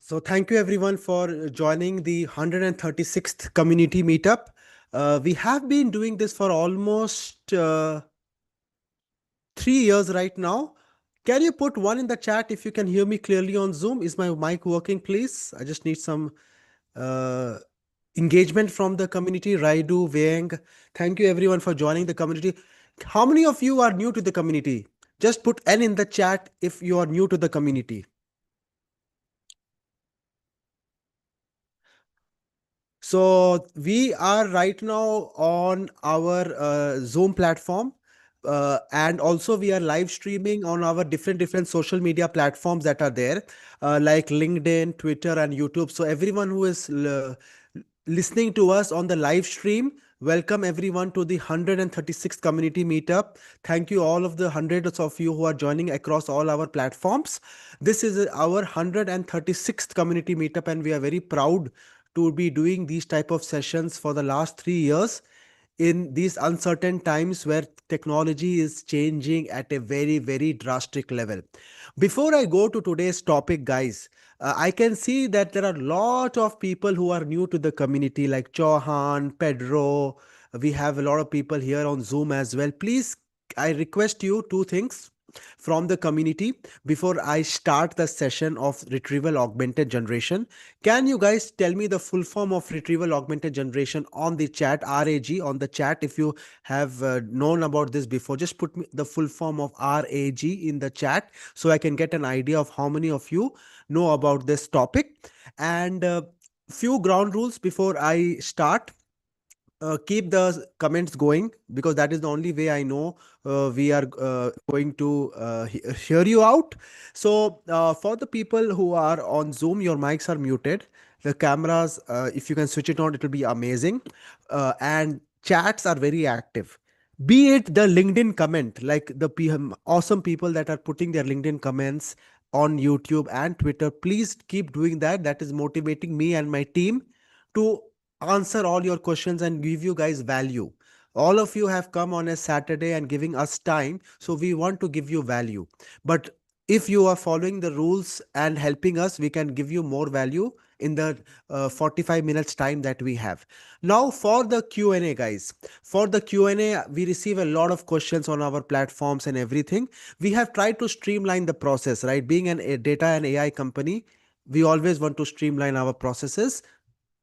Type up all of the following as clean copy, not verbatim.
So thank you everyone for joining the 136th community meetup. We have been doing this for almost 3 years right now. Can you put one in the chat if you can hear me clearly on Zoom? Is my mic working, please? I just need some uh, engagement from the community. Raidu, Wang, thank you everyone for joining the community. How many of you are new to the community? Just put N in the chat if you are new to the community. So we are right now on our Zoom platform. And also we are live streaming on our different social media platforms that are there, like LinkedIn, Twitter, and YouTube. So everyone who is listening to us on the live stream, welcome everyone to the 136th community meetup. Thank you all of the hundreds of you who are joining across all our platforms. This is our 136th community meetup, and we are very proud to be doing these type of sessions for the last 3 years in these uncertain times where technology is changing at a very drastic level. Before I go to today's topic, guys, I can see that there are a lot of people who are new to the community, like Chauhan, Pedro. We have a lot of people here on Zoom as well. Please, I request you two things from the community before I start the session of retrieval augmented generation. Can you guys tell me the full form of retrieval augmented generation on the chat, RAG on the chat? If you have known about this before, just put me the full form of RAG in the chat so I can get an idea of how many of you know about this topic. And few ground rules before I start. Keep the comments going, because that is the only way I know we are going to hear you out. So for the people who are on Zoom, your mics are muted. The cameras, if you can switch it on, it will be amazing. And chats are very active. Be it the LinkedIn comment, like the awesome people that are putting their LinkedIn comments on YouTube and Twitter, please keep doing that. That is motivating me and my team to answer all your questions and give you guys value. All of you have come on a Saturday and giving us time, so we want to give you value. But if you are following the rules and helping us, we can give you more value in the 45 minutes time that we have. Now for the Q&A, guys. For the Q&A, we receive a lot of questions on our platforms and everything. We have tried to streamline the process, right? Being a data and AI company, we always want to streamline our processes.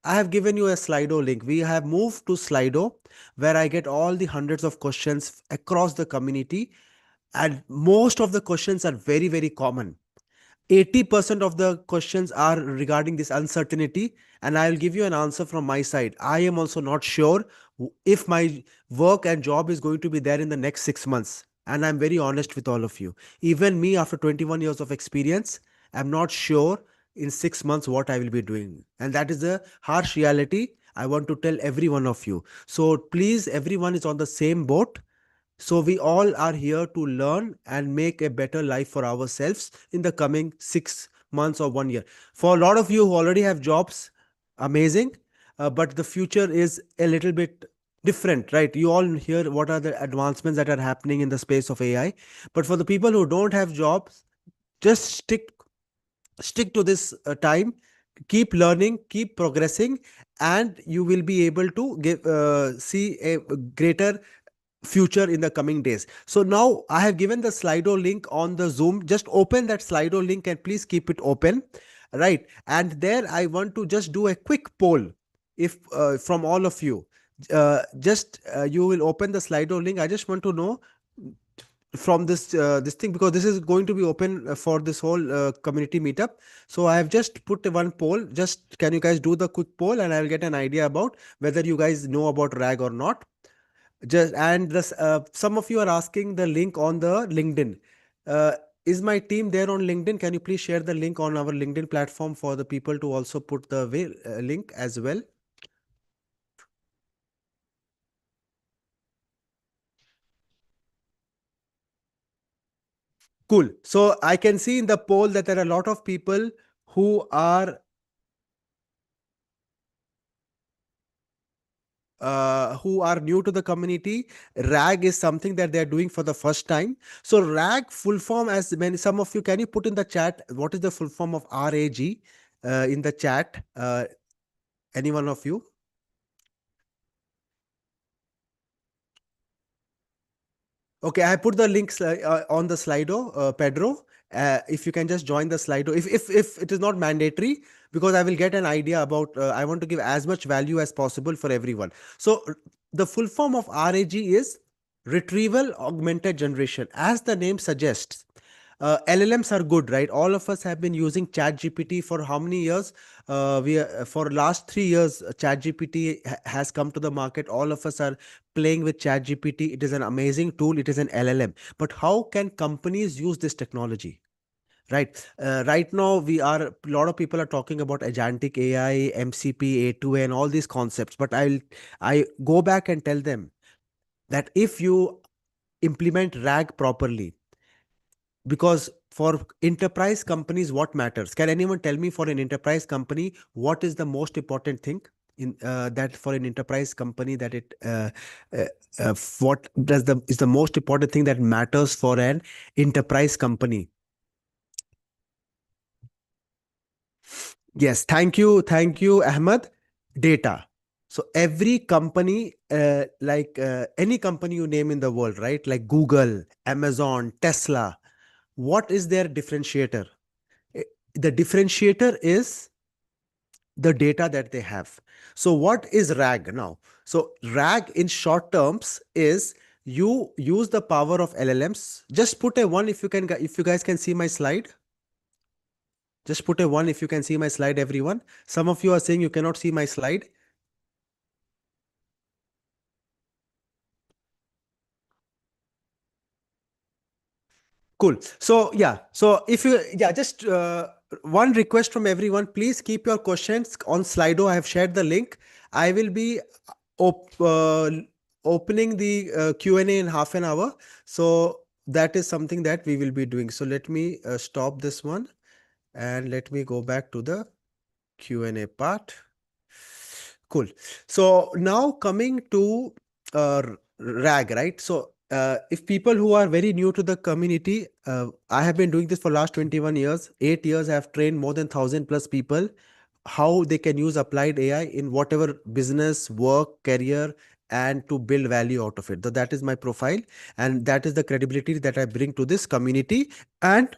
I have given you a Slido link. We have moved to Slido, where I get all the hundreds of questions across the community. And most of the questions are very common. 80% of the questions are regarding this uncertainty. And I'll give you an answer from my side. I am also not sure if my work and job is going to be there in the next 6 months. And I'm very honest with all of you. Even me, after 21 years of experience, I'm not sure in 6 months what I will be doing. And that is a harsh reality I want to tell every one of you. So please, everyone is on the same boat. So we all are here to learn and make a better life for ourselves in the coming 6 months or 1 year. For a lot of you who already have jobs, amazing. But the future is a little bit different, right? You all hear what are the advancements that are happening in the space of AI. But for the people who don't have jobs, just stick to this time, keep learning, keep progressing, and you will be able to see a greater future in the coming days. So now I have given the Slido link on the Zoom. Just open that Slido link and please keep it open, right? And there I want to just do a quick poll, if from all of you. Just you will open the Slido link. I just want to know from this thing, because this is going to be open for this whole community meetup. So I have just put one poll. Just can you guys do the quick poll, and I will get an idea about whether you guys know about RAG or not. Just and this some of you are asking the link on the LinkedIn. uh, is my team there on LinkedIn? Can you please share the link on our LinkedIn platform for the people to also put the link as well? Cool. So I can see in the poll that there are a lot of people who are new to the community. RAG is something that they're doing for the first time. So RAG full form, as many some of you, can you put in the chat what is the full form of RAG? in the chat. Any one of you? Okay, I put the links on the Slido, Pedro. If you can just join the Slido, if it is not mandatory, because I will get an idea about. I want to give as much value as possible for everyone. So the full form of RAG is Retrieval Augmented Generation, as the name suggests. LLMs are good, right? All of us have been using ChatGPT for how many years? For last 3 years, ChatGPT has come to the market. All of us are playing with ChatGPT. It is an amazing tool. It is an LLM. But how can companies use this technology? Right. Right now, a lot of people are talking about agentic AI, MCP, A2A, and all these concepts. But I go back and tell them that if you implement RAG properly, because for enterprise companies, what matters? Can anyone tell me, for an enterprise company, what is the most important thing in that for an enterprise company, that it uh, what does the is the most important thing that matters for an enterprise company? Yes, thank you, Ahmed. Data. So every company, like any company you name in the world, right? Like Google, Amazon, Tesla, what is their differentiator? Eh, The differentiator is the data that they have. So what is RAG now? So RAG in short terms is, you use the power of LLMs. Just put a one if you can, if you guys can see my slide. Just put a one if you can see my slide, everyone. Some of you are saying you cannot see my slide. Cool. So yeah. So if you, yeah, just one request from everyone. Please keep your questions on Slido. I have shared the link. I will be op opening the Q&A in half an hour. So that is something that we will be doing. So let me stop this one and let me go back to the Q&A part. Cool. So now coming to RAG, right? So if people who are very new to the community, I have been doing this for last 21 years. 8 years, I have trained more than 1,000 plus people how they can use applied AI in whatever business, work, career, and to build value out of it. So that is my profile, and that is the credibility that I bring to this community and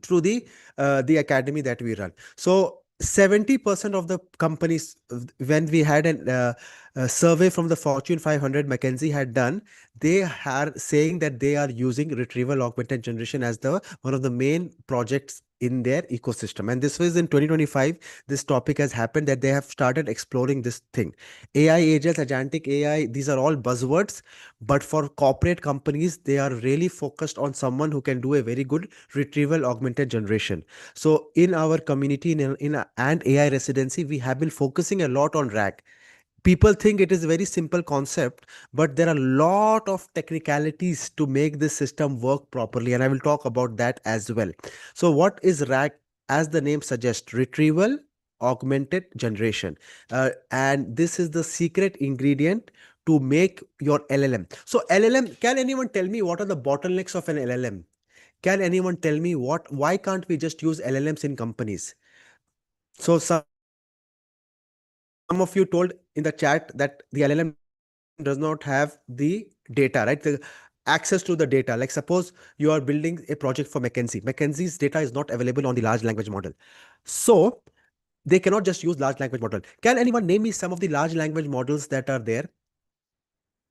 through the academy that we run. So 70% of the companies, when we had a survey from the Fortune 500, McKinsey had done, they are saying that they are using retrieval augmented generation as the one of the main projects in their ecosystem. And this was in 2025. This topic has happened, that they have started exploring this thing. AI agents, agentic AI, these are all buzzwords, but for corporate companies, they are really focused on someone who can do a very good retrieval augmented generation. So in our community, and AI residency, we have been focusing a lot on RAG. People think it is a very simple concept, but there are a lot of technicalities to make this system work properly, and I will talk about that as well. So what is RAG? As the name suggests, retrieval augmented generation. And this is the secret ingredient to make your LLM. So LLM, can anyone tell me what are the bottlenecks of an LLM? Can anyone tell me why can't we just use LLMs in companies? So some of you told in the chat that the LLM does not have the data, right? The access to the data. Like suppose you are building a project for McKinsey. McKinsey's data is not available on the large language model. So they cannot just use large language model. Can anyone name me some of the large language models that are there?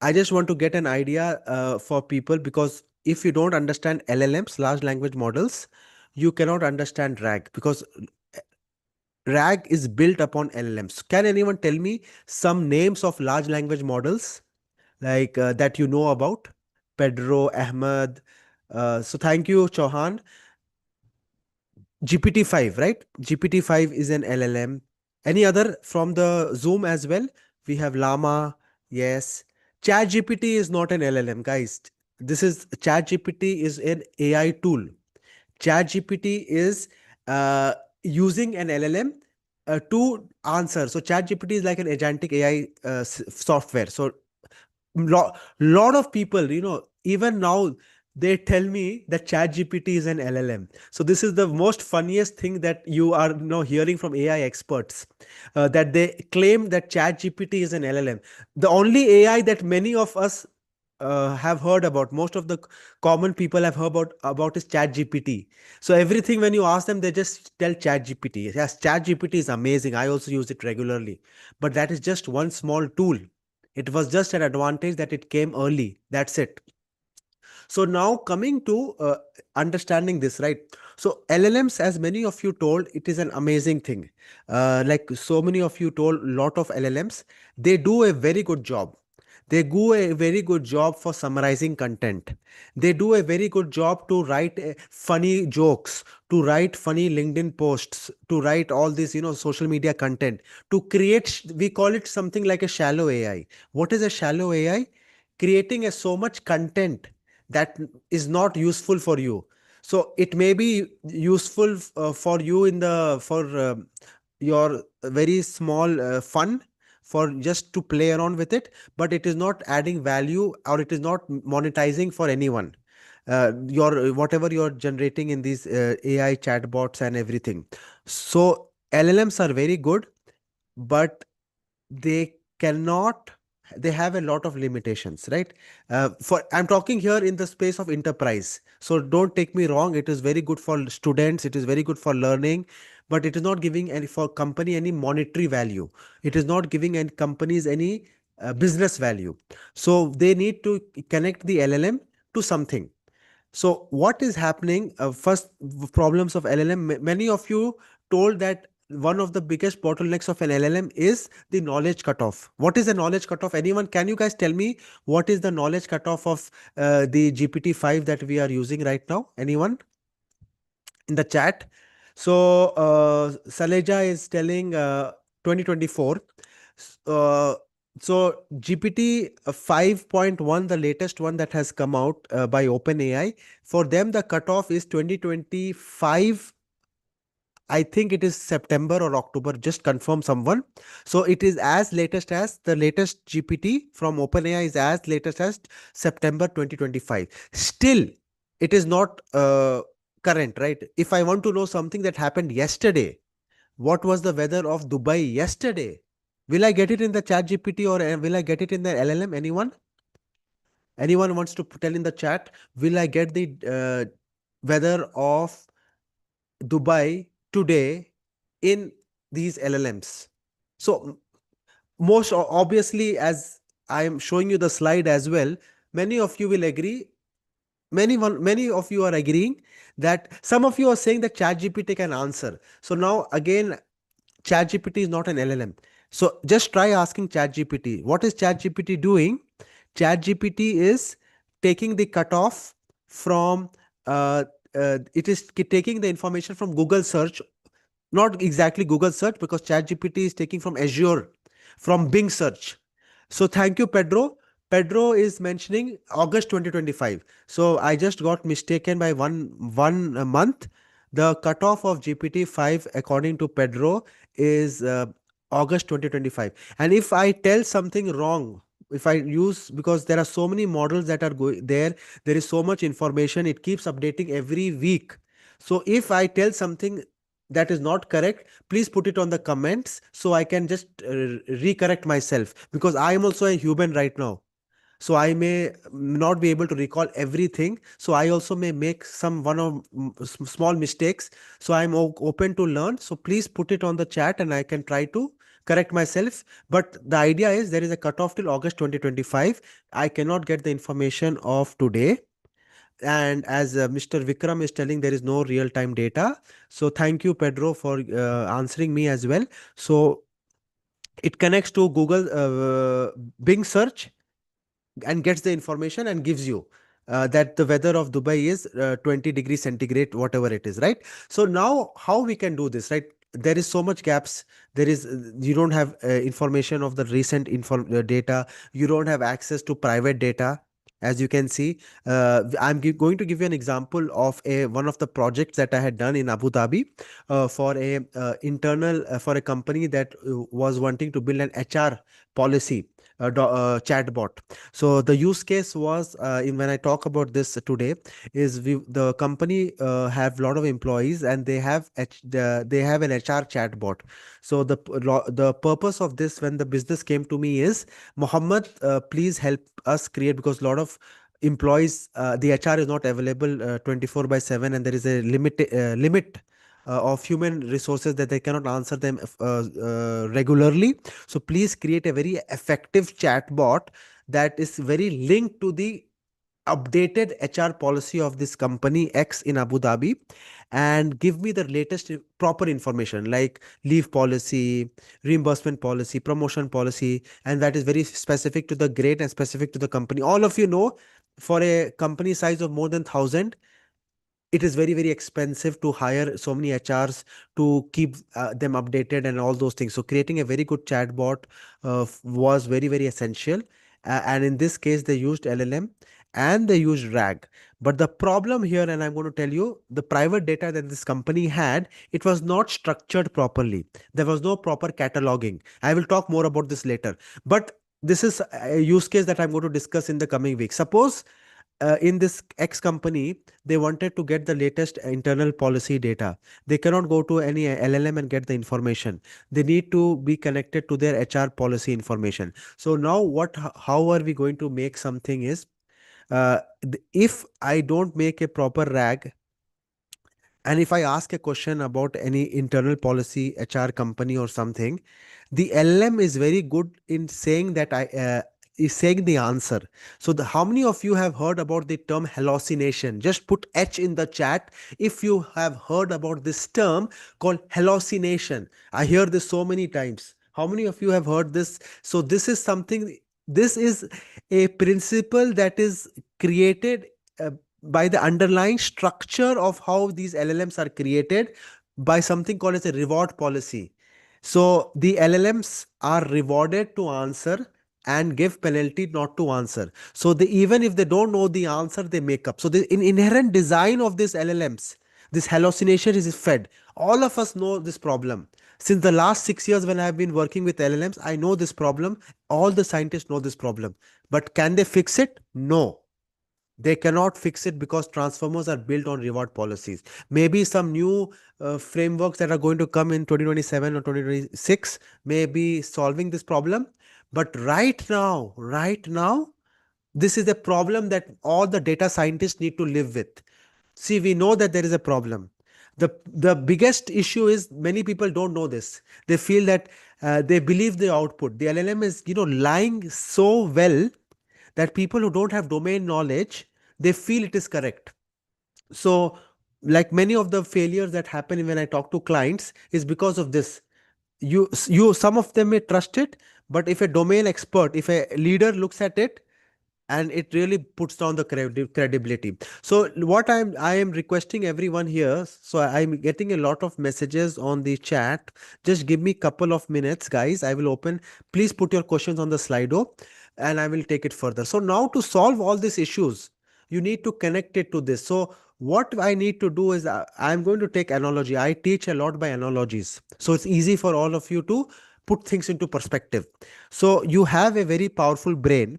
I just want to get an idea for people, because if you don't understand LLMs, large language models, you cannot understand RAG, because RAG is built upon LLMs. Can anyone tell me some names of large language models like that you know about? Pedro, Ahmed. So thank you, Chauhan. GPT-5, right? GPT-5 is an LLM. Any other from the Zoom as well? We have Llama. Yes. ChatGPT is not an LLM, guys. This is ChatGPT is an AI tool. ChatGPT is uh, using an LLM to answer. So ChatGPT is like an agentic AI software. So lot of people, even now, They tell me that ChatGPT is an LLM. So this is the most funniest thing that you are now hearing from AI experts, that they claim that ChatGPT is an LLM. The only AI that many of us have heard about, most of the common people have heard about is ChatGPT. So everything when you ask them, they just tell ChatGPT. Yes, ChatGPT is amazing. I also use it regularly, but that is just one small tool. It was just an advantage that it came early. That's it. So now coming to understanding this, right? So LLMs, as many of you told, it is an amazing thing. Like so many of you told, lot of LLMs, they do a very good job. They do a very good job for summarizing content. They do a very good job to write funny jokes, to write funny LinkedIn posts, to write all this, social media content, to create, we call it something like a shallow AI. What is a shallow AI? Creating a so much content that is not useful for you. So it may be useful for you in the for your very small fun, for just to play around with it, but it is not adding value, or it is not monetizing for anyone. Your whatever you're generating in these AI chatbots and everything. So LLMs are very good, but they cannot, they have a lot of limitations, right? For I'm talking here in the space of enterprise, so don't take me wrong, it is very good for students, it is very good for learning, but it is not giving any for company any monetary value. It is not giving any companies any business value. So they need to connect the LLM to something. So what is happening? First, problems of LLM. Many of you told that one of the biggest bottlenecks of an LLM is the knowledge cutoff. What is the knowledge cutoff? Anyone? Can you guys tell me what is the knowledge cutoff of the GPT-5 that we are using right now? Anyone in the chat? So Saleja is telling 2024. Uh, so GPT 5.1, the latest one that has come out by OpenAI, for them the cutoff is 2025. I think it is September or October. Just confirm someone. So it is as latest as the latest GPT from OpenAI is as latest as September 2025. Still, it is not current, right? If I want to know something that happened yesterday, what was the weather of Dubai yesterday? Will I get it in the chat GPT, or will I get it in the LLM? Anyone? Anyone wants to tell in the chat? Will I get the weather of Dubai today in these LLMs? So most obviously, as I am showing you the slide as well, many of you will agree. Many of you are agreeing that some of you are saying that ChatGPT can answer. So now again, ChatGPT is not an LLM. So just try asking ChatGPT. What is ChatGPT doing? ChatGPT is taking the cutoff from, uh, it is taking the information from Google search, not exactly Google search, because ChatGPT is taking from Azure, from Bing search. So thank you, Pedro. Pedro is mentioning August 2025. So I just got mistaken by one month. The cutoff of GPT-5, according to Pedro, is August 2025. And if I tell something wrong, if I use, because there are so many models that are going there, there is so much information, it keeps updating every week. So if I tell something that is not correct, please put it on the comments so I can just recorrect myself, because I am also a human right now. So I may not be able to recall everything, so I also may make some one or small mistakes. So I'm open to learn, so please put it on the chat and I can try to correct myself. But the idea is there is a cutoff till August 2025. I cannot get the information of today, and as Mr. Vikram is telling, there is no real time data. So thank you, Pedro, for answering me as well. So it connects to Google Bing search and gets the information and gives you that the weather of Dubai is 20 degrees centigrade, whatever it is, right? So now how we can do this, right? There is so much gaps. There is you don't have information of the recent data. You don't have access to private data. As you can see, I'm going to give you an example of a one of the projects that I had done in Abu Dhabi for a internal for a company that was wanting to build an HR policy chatbot. So the use case was, when I talk about this today, is the company have a lot of employees, and they have an HR chatbot. So the purpose of this, when the business came to me, is, Mohammed, please help us create, because a lot of employees, the HR is not available 24 by 7, and there is a limit of human resources that they cannot answer them regularly. So please create a very effective chatbot that is very linked to the updated HR policy of this company X in Abu Dhabi, and give me the latest proper information like leave policy, reimbursement policy, promotion policy, and that is very specific to the grade and specific to the company. All of you know, for a company size of more than 1,000, it is very expensive to hire so many HRs to keep them updated and all those things. So creating a very good chatbot was very essential. And in this case, they used LLM and they used RAG. But the problem here, and I'm going to tell you, the private data that this company had, it was not structured properly. There was no proper cataloging. I will talk more about this later. But this is a use case that I'm going to discuss in the coming week. Suppose in this X company, they wanted to get the latest internal policy data. They cannot go to any LLM and get the information. They need to be connected to their HR policy information. So now how are we going to make something is, if I don't make a proper RAG, and if I ask a question about any internal policy, HR company or something, the LM is very good in saying that is saying the answer. So how many of you have heard about the term hallucination? Just put H in the chat if you have heard about this term called hallucination. I hear this so many times. How many of you have heard this? So this is something, this is a principle that is created by the underlying structure of how these LLMs are created, by something called as a reward policy. So the LLMs are rewarded to answer and give penalty not to answer. So even if they don't know the answer, they make up. So the inherent design of these LLMs, this hallucination is fed. All of us know this problem. Since the last 6 years when I have been working with LLMs, I know this problem. All the scientists know this problem. But can they fix it? No. They cannot fix it, because transformers are built on reward policies. Maybe some new frameworks that are going to come in 2027 or 2026 may be solving this problem. But right now, this is a problem that all the data scientists need to live with. See, we know that there is a problem. The biggest issue is many people don't know this. They feel that they believe the output. The LLM is, lying so well that people who don't have domain knowledge, they feel it is correct. So like many of the failures that happen when I talk to clients is because of this. Some of them may trust it, but if a domain expert, if a leader looks at it, and it really puts down the credibility. So what I am requesting everyone here, so I'm getting a lot of messages on the chat. Just give me couple of minutes, guys. I will open. Please put your questions on the Slido and I will take it further. So now, to solve all these issues, you need to connect it to this. So what I need to do is, I'm going to take analogy. I teach a lot by analogies. So it's easy for all of you to put things into perspective. So you have a very powerful brain.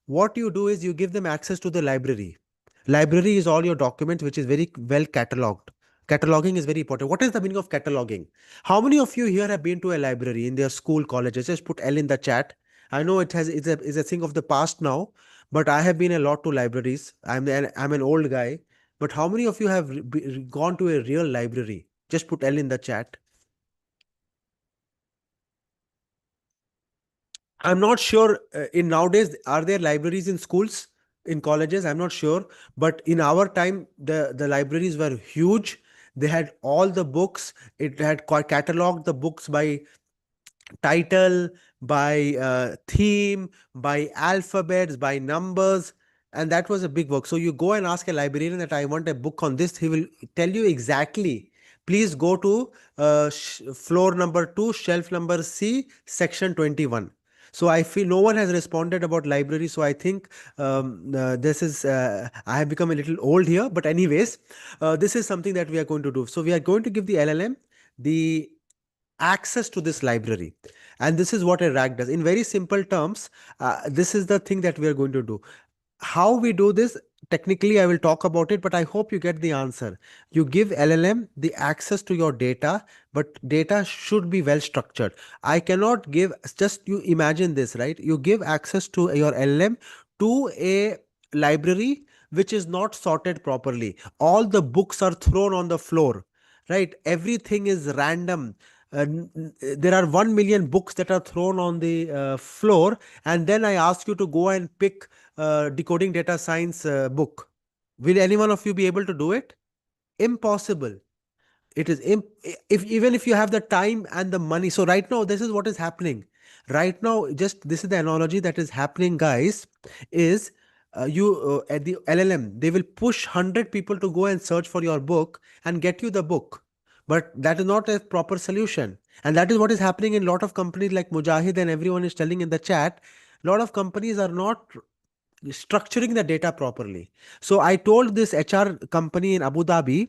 What you do is you give them access to the library. Library is all your documents, which is very well cataloged. Cataloging is very important. What is the meaning of cataloging? How many of you here have been to a library in their school, colleges? Just put L in the chat. I know it's a thing of the past now, but I have been a lot to libraries. I'm an old guy. But how many of you have gone to a real library? Just put L in the chat. I'm not sure in nowadays, are there libraries in schools, in colleges? I'm not sure. But in our time, the libraries were huge. They had all the books. It had cataloged the books by title, by theme, by alphabets, by numbers. And that was a big work. So you go and ask a librarian that I want a book on this. He will tell you exactly. Please go to floor number 2, shelf number C, section 21. So I feel no one has responded about library. So I think this is, I have become a little old here. But anyways, this is something that we are going to do. So we are going to give the LLM the access to this library. And this is what a RAG does. In very simple terms, this is the thing that we are going to do. How we do this, technically I will talk about it, but I hope you get the answer. You give LLM the access to your data, but data should be well structured. I cannot give, just you imagine this, right? You give access to your LLM to a library which is not sorted properly. All the books are thrown on the floor, right? Everything is random. There are 1 million books that are thrown on the floor, and then I ask you to go and pick decoding data science book. Will any one of you be able to do it? Impossible. It is if even if you have the time and the money. So right now, this is what is happening. Right now, just this is the analogy that is happening, guys. Is you at the LLM, they will push 100 people to go and search for your book and get you the book. But that is not a proper solution. And that is what is happening in a lot of companies like Mujahid and everyone is telling in the chat. A lot of companies are not structuring the data properly. So I told this HR company in Abu Dhabi,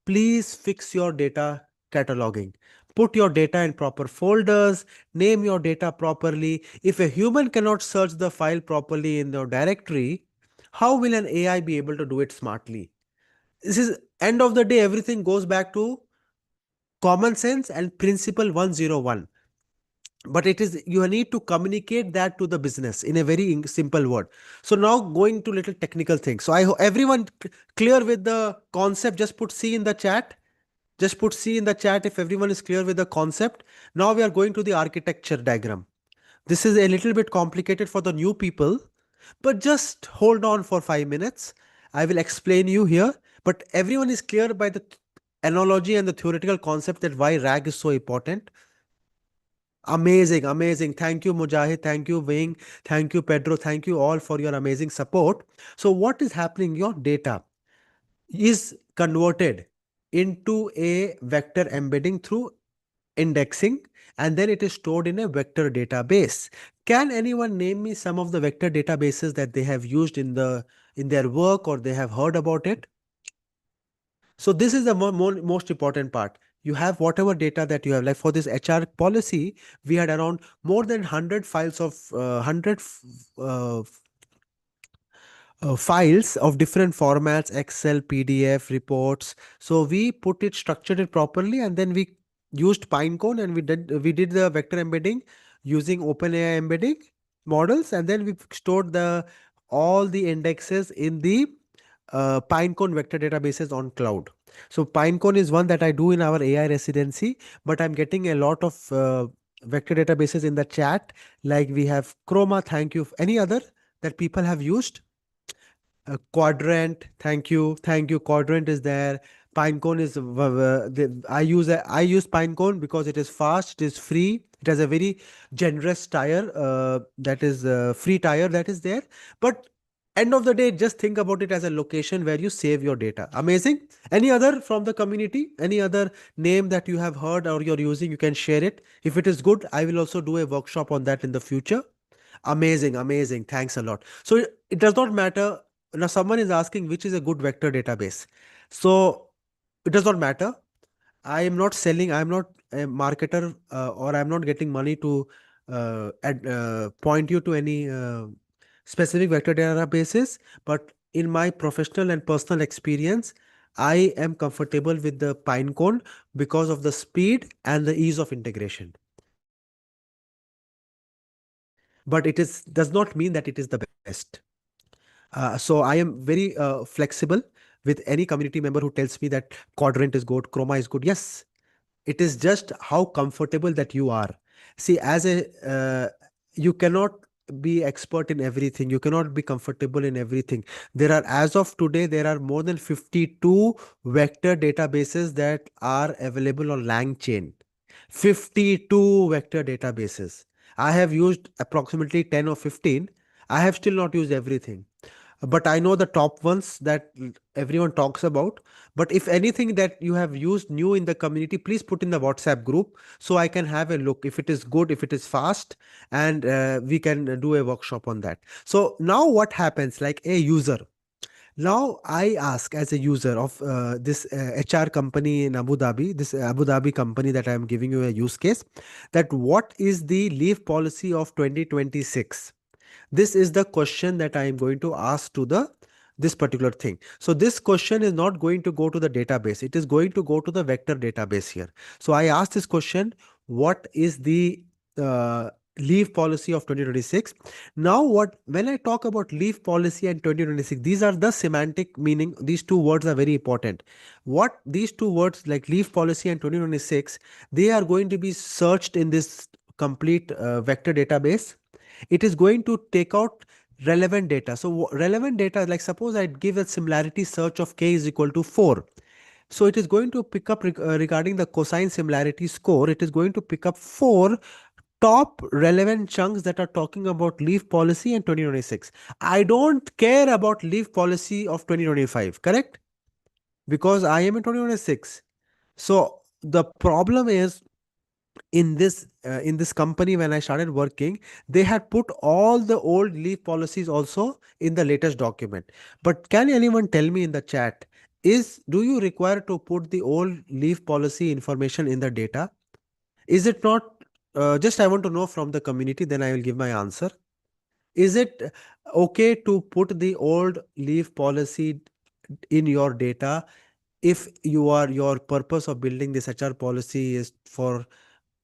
please fix your data cataloging. Put your data in proper folders, name your data properly. If a human cannot search the file properly in your directory, how will an AI be able to do it smartly? This is end of the day, everything goes back to common sense and principle 101. But it is, you need to communicate that to the business in a very simple word. So now going to little technical things. So I hope everyone clear with the concept. Just put C in the chat. Just put C in the chat if everyone is clear with the concept. Now we are going to the architecture diagram. This is a little bit complicated for the new people, but just hold on for 5 minutes. I will explain you here, but everyone is clear by the analogy and the theoretical concept that why RAG is so important. Amazing, amazing. Thank you, Mujahid. Thank you, Wing. Thank you, Pedro. Thank you all for your amazing support. So what is happening? Your data is converted into a vector embedding through indexing, and then it is stored in a vector database. Can anyone name me some of the vector databases that they have used in their work or they have heard about it? So this is the most important part. You have whatever data that you have. Like for this HR policy, we had around more than 100 files of 100 files of different formats, Excel, PDF, reports. So we put it, structured it properly, and then we used Pinecone and we did the vector embedding using OpenAI embedding models, and then we stored the all the indexes in the Pinecone vector databases on cloud. So Pinecone is one that I do in our AI residency, but I'm getting a lot of vector databases in the chat. Like we have Chroma. Thank you. Any other that people have used? Quadrant, thank you. Quadrant is there. Pinecone is I use Pinecone because it is fast, it is free, it has a very generous tire, that is free tire that is there. But end of the day, just think about it as a location where you save your data. Amazing. Any other from the community? Any other name that you have heard or you're using? You can share it. If it is good, I will also do a workshop on that in the future. Amazing, amazing. Thanks a lot. So it does not matter. Now, someone is asking which is a good vector database. So it does not matter. I am not selling, I am not a marketer, or I'm not getting money to point you to any specific vector databases. But in my professional and personal experience, I am comfortable with the Pinecone because of the speed and the ease of integration. But it is does not mean that it is the best. So I am very flexible with any community member who tells me that Quadrant is good, Chroma is good. Yes, it is just how comfortable that you are. See, as a you cannot be expert in everything. You cannot be comfortable in everything. There are, as of today, there are more than 52 vector databases that are available on LangChain. 52 vector databases. I have used approximately 10 or 15. I have still not used everything, but I know the top ones that everyone talks about. But if anything that you have used new in the community, please put in the WhatsApp group so I can have a look if it is good, if it is fast, and we can do a workshop on that. So now what happens, like a user, Now I ask as a user of this HR company in Abu Dhabi, this Abu Dhabi company that I am giving you a use case, that what is the leave policy of 2026? This is the question that I am going to ask to the this particular thing. So this question is not going to go to the database. It is going to go to the vector database here. So I ask this question, what is the uh, leave policy of 2026? Now, what when I talk about leave policy and 2026, these are the semantic meaning. These two words are very important. What these two words like leave policy and 2026, they are going to be searched in this complete vector database. It is going to take out relevant data. So relevant data, like suppose I give a similarity search of k is equal to 4. So it is going to pick up regarding the cosine similarity score, it is going to pick up 4 top relevant chunks that are talking about leave policy and 2026. I don't care about leave policy of 2025, correct? Because I am in 2026. So the problem is in this company when I started working, they had put all the old leave policies also in the latest document. But can anyone tell me in the chat, is do you require to put the old leave policy information in the data? Is it not? Just I want to know from the community, then I will give my answer. Is it okay to put the old leave policy in your data if your purpose of building this HR policy is for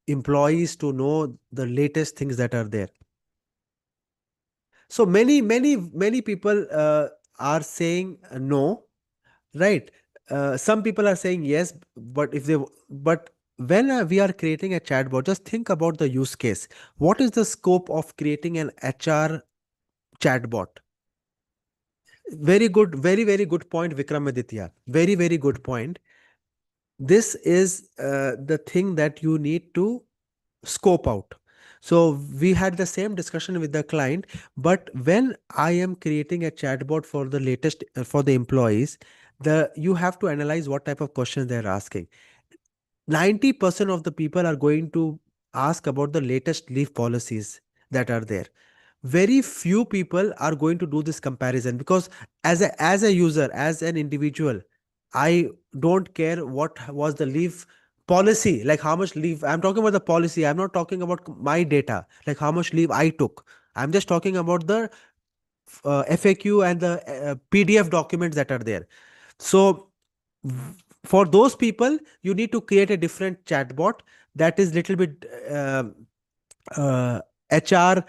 employees to know the latest things that are there? So many people are saying no, right? Some people are saying yes, but but when we are creating a chatbot, just think about the use case. What is the scope of creating an HR chatbot? Very good, very good point, Vikramaditya. Very good point. This is the thing that you need to scope out. So we had the same discussion with the client, but when I am creating a chatbot for the latest for the employees, you have to analyze what type of questions they're asking. 90% of the people are going to ask about the latest leave policies that are there. Very few people are going to do this comparison, because as a user, as an individual, I don't care what was the leave policy, like how much leave. I'm talking about the policy, I'm not talking about my data, like how much leave I took. I'm just talking about the FAQ and the PDF documents that are there. So for those people, you need to create a different chatbot that is little bit uh, HR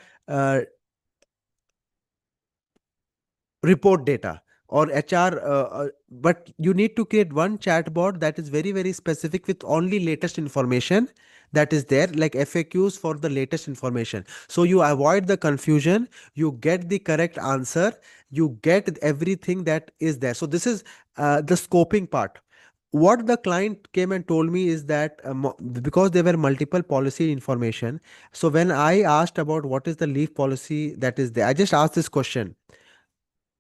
report data or HR, but you need to create one chatbot that is very specific with only latest information that is there, like FAQs for the latest information. So you avoid the confusion, you get the correct answer, you get everything that is there. So this is the scoping part. What the client came and told me is that because there were multiple policy information, so when I asked about what is the leave policy that is there, I just asked this question.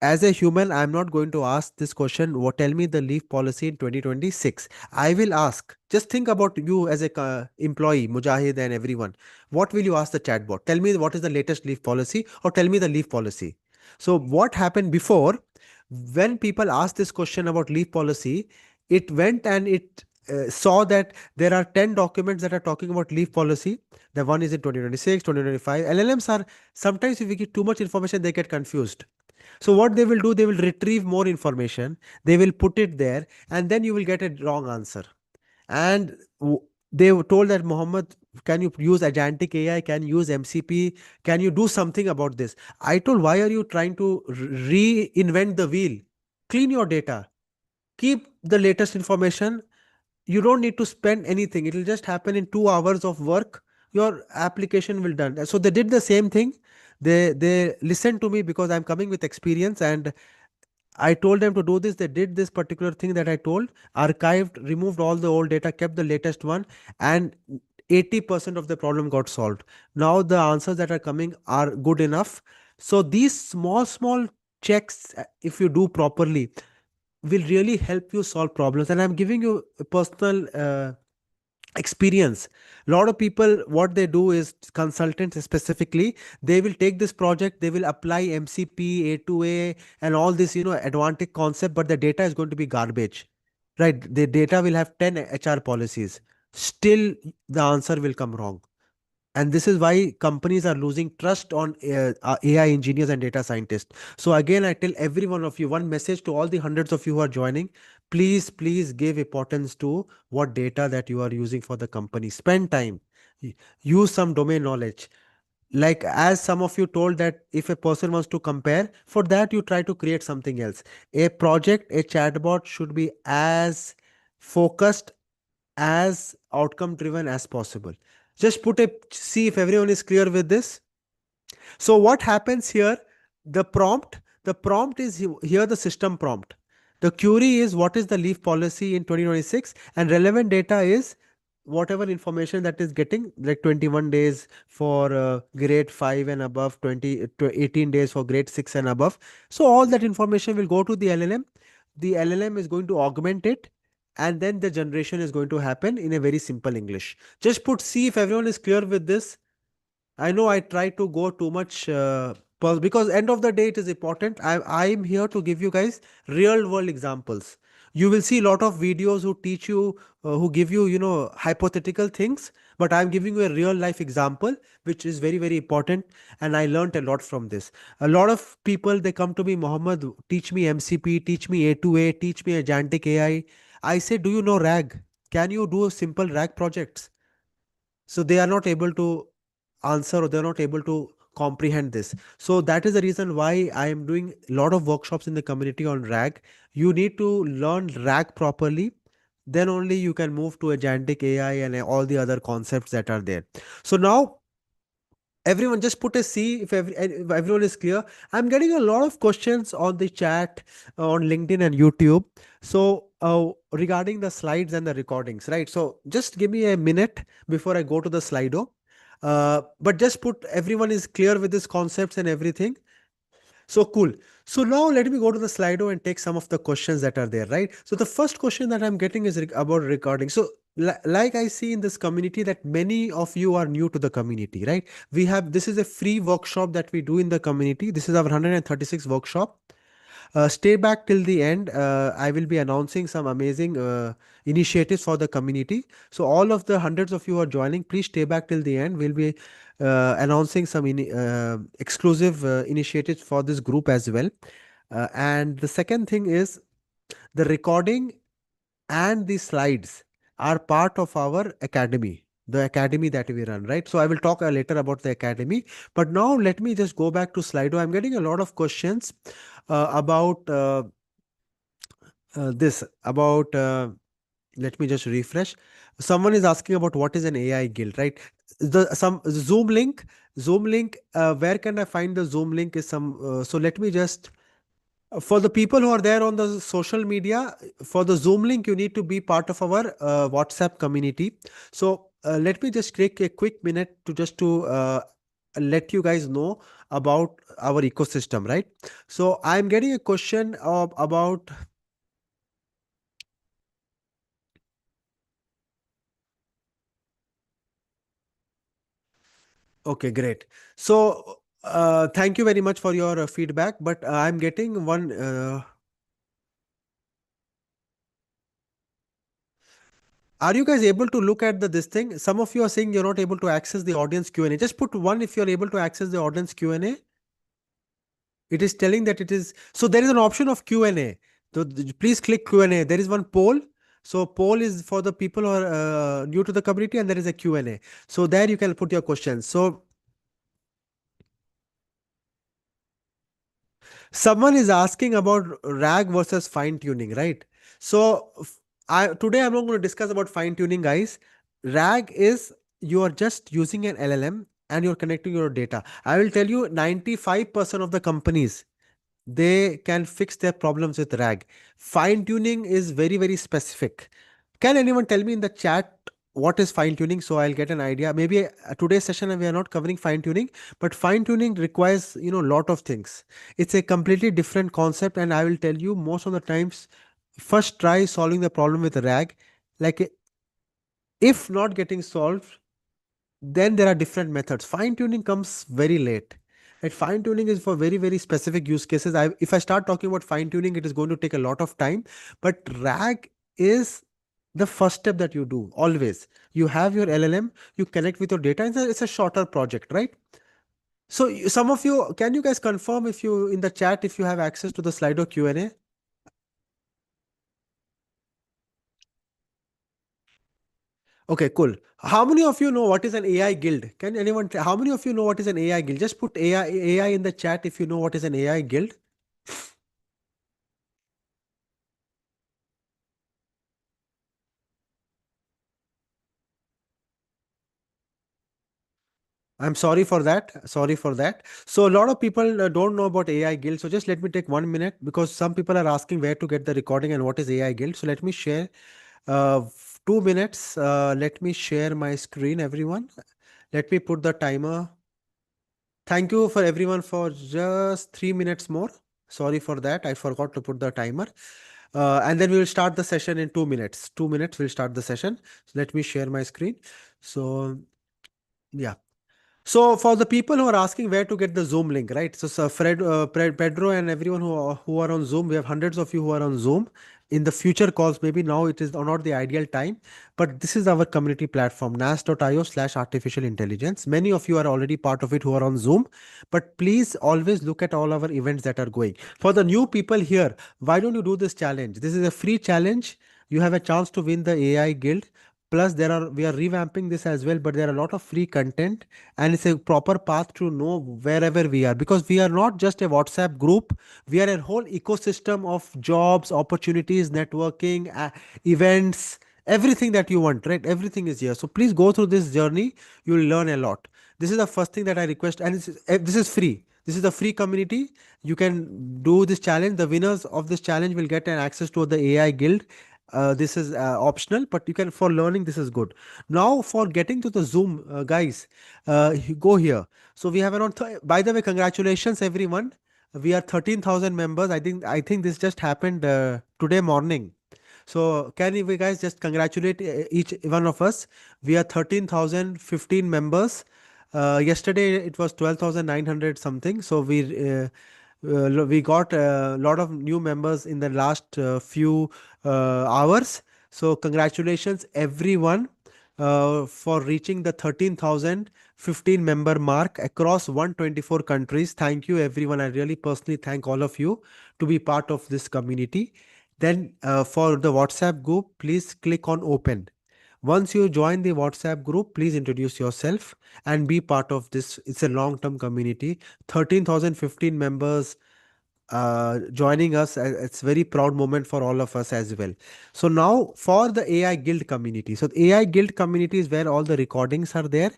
As a human, I'm not going to ask this question, what tell me the leave policy in 2026. I will ask, just think about you as a employee, Mujahid and everyone. What will you ask the chatbot? Tell me what is the latest leave policy, or tell me the leave policy. So what happened before, when people asked this question about leave policy, it went and it saw that there are 10 documents that are talking about leave policy. The one is in 2026, 2025. LLMs are sometimes, if we give too much information, they get confused. So what they will do, they will retrieve more information, they will put it there, and then you will get a wrong answer. And they were told that, Mohammed, can you use agentic AI? Can you use MCP? Can you do something about this? I told, why are you trying to reinvent the wheel? Clean your data. Keep the latest information. You don't need to spend anything. It will just happen in 2 hours of work. Your application will done. So they did the same thing. They listened to me because I'm coming with experience, and I told them to do this. They did this particular thing that I told, archived, removed all the old data, kept the latest one, and 80% of the problem got solved. Now the answers that are coming are good enough. So these small checks, if you do properly, will really help you solve problems. And I'm giving you a personal experience. A lot of people, what they do is, consultants specifically, they will take this project, they will apply MCP, A2A, and all this, advanced concept, but the data is going to be garbage, right? The data will have 10 HR policies, still the answer will come wrong. And this is why companies are losing trust on AI engineers and data scientists. So again, I tell every one of you, one message to all the hundreds of you who are joining: please give importance to what data that you are using for the company. Spend time, y- use some domain knowledge. Like, as some of you told, that if a person wants to compare, for that you try to create something else. A project, a chatbot should be as focused, as outcome driven as possible. Just put a, see if everyone is clear with this. So what happens here? The prompt is here, the system prompt. The query is, what is the leave policy in 2026, and relevant data is whatever information that is getting, like 21 days for grade 5 and above, 20 to 18 days for grade 6 and above. So all that information will go to the LLM. The LLM is going to augment it, and then the generation is going to happen in a very simple English. Just put, see if everyone is clear with this. I know I try to go too much, because end of the day it is important. I'm here to give you guys real world examples. You will see a lot of videos who teach you, who give you, hypothetical things, but I'm giving you a real life example, which is very very important. And I learned a lot from this. A lot of people, they come to me, Mohammed, teach me MCP, teach me A2A, teach me agentic AI. I say, do you know RAG? Can you do simple RAG projects? So they are not able to answer, or they're not able to comprehend this. So that is the reason why I am doing a lot of workshops in the community on RAG. You need to learn RAG properly, then only you can move to agentic AI and all the other concepts that are there. So now, everyone just put a C if, if everyone is clear. I'm getting a lot of questions on the chat, on LinkedIn and YouTube. So regarding the slides and the recordings, right? So just give me a minute before I go to the Slido. But just put, everyone is clear with these concepts and everything. So cool. So now let me go to the Slido and take some of the questions that are there, right? So the first question that I'm getting is about recording. So like I see in this community that many of you are new to the community, right? We have, this is a free workshop that we do in the community. This is our 136 workshop. Stay back till the end. I will be announcing some amazing initiatives for the community. So all of the hundreds of you who are joining, please stay back till the end. We'll be announcing some exclusive initiatives for this group as well. And the second thing is, the recording and the slides are part of our academy, the academy that we run, right? So I will talk later about the academy, but now let me just go back to Slido. I'm getting a lot of questions about this, about let me just refresh. Someone is asking about what is an AI guild, right? The some Zoom link, where can I find the Zoom link? Is some so let me just, for the people who are there on the social media, for the Zoom link, you need to be part of our WhatsApp community. So let me just take a quick minute to just to let you guys know about our ecosystem, right? So I'm getting a question about. Okay, great. So thank you very much for your feedback, but I'm getting one. Are you guys able to look at the this thing? Some of you are saying you're not able to access the audience Q&A. Just put one if you're able to access the audience Q&A. It is telling that it is, so there is an option of Q&A. So please click Q&A. There is one poll. So poll is for the people who are new to the community, and there is a Q&A. So there you can put your questions. So someone is asking about RAG versus fine tuning, right? So today I'm not going to discuss about fine tuning, guys. RAG is, you are just using an LLM and you're connecting your data. I will tell you, 95% of the companies, they can fix their problems with RAG. Fine tuning is very very specific. Can anyone tell me in the chat what is fine tuning, so I'll get an idea? Maybe today's session we are not covering fine tuning, but fine tuning requires, lot of things. It's a completely different concept, and I will tell you, most of the times, first try solving the problem with RAG. Like If not getting solved, then there are different methods. Fine tuning comes very late. And fine tuning is for very, very specific use cases. If I start talking about fine tuning, it is going to take a lot of time. But RAG is the first step that you do always. You have your LLM, you connect with your data, and it's a shorter project, right? So some of you, can you guys confirm if you in the chat if you have access to the Slido Q&A? Okay, cool. How many of you know what is an AI guild? Can anyone, how many of you know what is an AI guild? Just put AI in the chat if you know what is an AI guild. I'm sorry for that. Sorry for that. So a lot of people don't know about AI guild. So just let me take 1 minute because some people are asking where to get the recording and what is AI guild. So let me share 2 minutes. Let me share my screen, everyone. Let me put the timer. Thank you for everyone for just 3 minutes more. Sorry for that. I forgot to put the timer. And then we will start the session in 2 minutes. 2 minutes, we'll start the session. So let me share my screen. So, yeah. So for the people who are asking where to get the Zoom link, right? So Pedro and everyone who are on Zoom, we have hundreds of you who are on Zoom. In the future calls, maybe now it is not the ideal time, but this is our community platform, nas.io/artificial intelligence. Many of you are already part of it who are on Zoom, but please always look at all our events that are going. For the new people here, why don't you do this challenge? This is a free challenge. You have a chance to win the AI Guild. Plus, we are revamping this as well, but there are a lot of free content and it's a proper path to know wherever we are because we are not just a WhatsApp group. We are a whole ecosystem of jobs, opportunities, networking, events, everything that you want, right? Everything is here. So please go through this journey. You will learn a lot. This is the first thing that I request, and this is free. This is a free community. You can do this challenge. The winners of this challenge will get an access to the AI guild. This is optional, but you can for learning. This is good. Now for getting to the Zoom, guys, go here. So we have around. By the way, congratulations everyone. We are 13,000 members. I think this just happened today morning. So can you guys just congratulate each one of us? We are 13,015 members. Yesterday it was 12,900 something. So we got a lot of new members in the last few hours. So congratulations everyone for reaching the 13,015 member mark across 124 countries. Thank you everyone. I really personally thank all of you to be part of this community. Then for the WhatsApp group, please click on open. Once you join the WhatsApp group, please introduce yourself and be part of this. It's a long-term community. 13,015 members joining us. It's very proud moment for all of us as well. So now for the AI Guild community. So the AI Guild community is where all the recordings are there,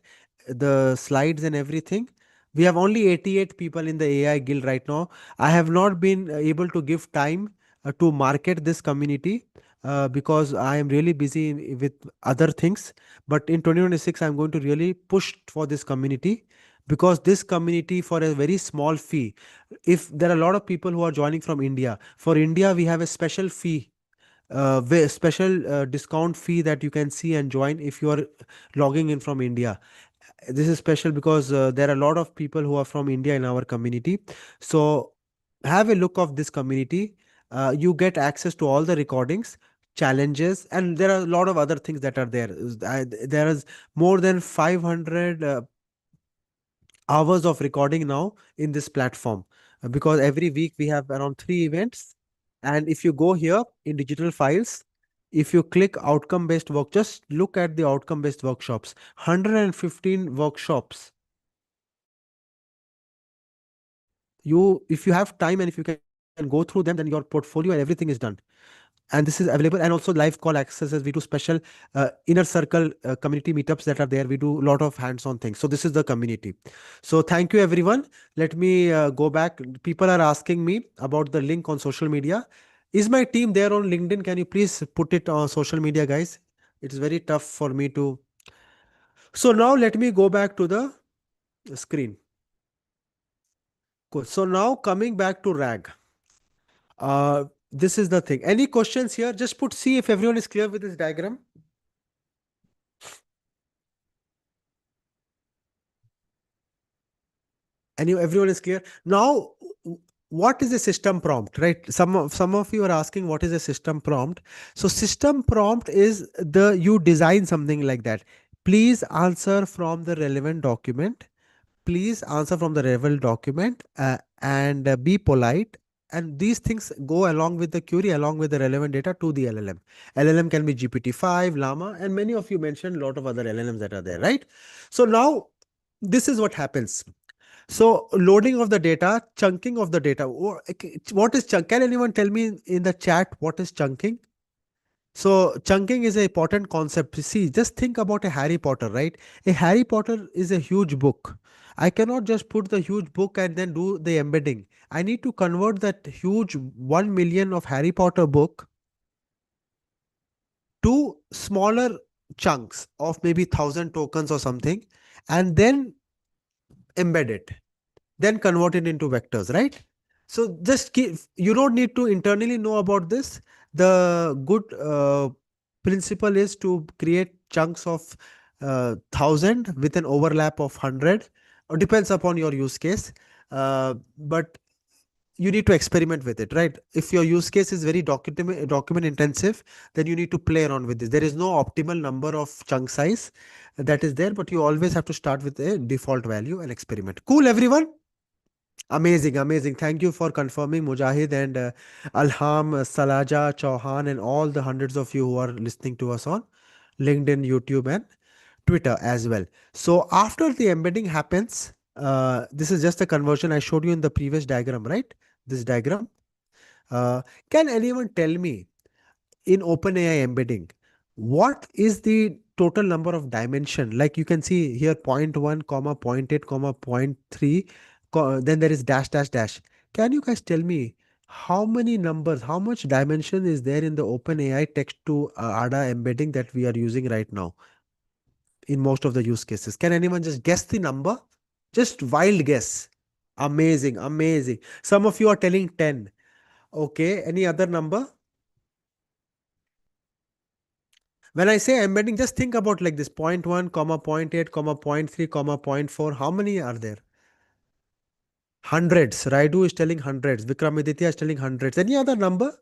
the slides and everything. We have only 88 people in the AI Guild right now. I have not been able to give time to market this community because I am really busy with other things. But in 2026, I'm going to really push for this community because this community for a very small fee, if there are a lot of people who are joining from India, for India, we have a special fee, special discount fee that you can see and join if you are logging in from India. This is special because there are a lot of people who are from India in our community. So have a look of this community. You get access to all the recordings, challenges, and there are a lot of other things that are there. There is more than 500 hours of recording now in this platform because every week we have around 3 events. And if you go here in digital files, if you click outcome based work, just look at the outcome based workshops, 115 workshops. If you have time and if you can go through them, then your portfolio and everything is done. And this is available, and also live call accesses. We do special inner circle community meetups that are there. We do a lot of hands-on things. So this is the community. So thank you everyone. Let me go back. People are asking me about the link on social media. Is my team there on LinkedIn? Can you please put it on social media, guys? It's very tough for me to. So now let me go back to the screen. Cool. So now coming back to RAG. This is the thing. Any questions here? Just put, see if everyone is clear with this diagram. And you, everyone is clear now. What is a system prompt, right? Some of you are asking what is a system prompt. So system prompt is the, you design something like that. Please answer from the relevant document. Please answer from the relevant document, and be polite. And these things go along with the query, along with the relevant data to the LLM. LLM can be GPT-5, Llama, and many of you mentioned a lot of other LLMs that are there, right? So now this is what happens. So loading of the data, chunking of the data. What is chunk? Can anyone tell me in the chat what is chunking? So chunking is an important concept. See, just think about a Harry Potter, right? A Harry Potter is a huge book. I cannot just put the huge book and then do the embedding. I need to convert that huge 1 million of Harry Potter book to smaller chunks of maybe 1,000 tokens or something, and then embed it, then convert it into vectors, right? So just keep, you don't need to internally know about this. The good principle is to create chunks of 1,000 with an overlap of 100, or depends upon your use case. But you need to experiment with it, right? If your use case is very document intensive, then you need to play around with this. There is no optimal number of chunk size that is there, but you always have to start with a default value and experiment. Cool, everyone. Amazing, amazing. Thank you for confirming, Mujahid and Alham, Salaja, Chauhan, and all the hundreds of you who are listening to us on LinkedIn, YouTube, and Twitter as well. So after the embedding happens, this is just a conversion I showed you in the previous diagram, right? This diagram. Uh, can anyone tell me, in OpenAI embedding, what is the total number of dimension? Like you can see here, point 0.1, comma, point 0.8, comma, point 0.3, then there is dash, dash, dash. Can you guys tell me how many numbers, how much dimension is there in the OpenAI text to ADA embedding that we are using right now in most of the use cases? Can anyone just guess the number? Just wild guess. Amazing, amazing. Some of you are telling 10. Okay, any other number? When I say embedding, just think about like this: point 0.1, comma, point 0.8, comma, point 0.3, comma, point 0.4. How many are there? Hundreds. Raidu is telling hundreds. Vikramaditya is telling hundreds. Any other number?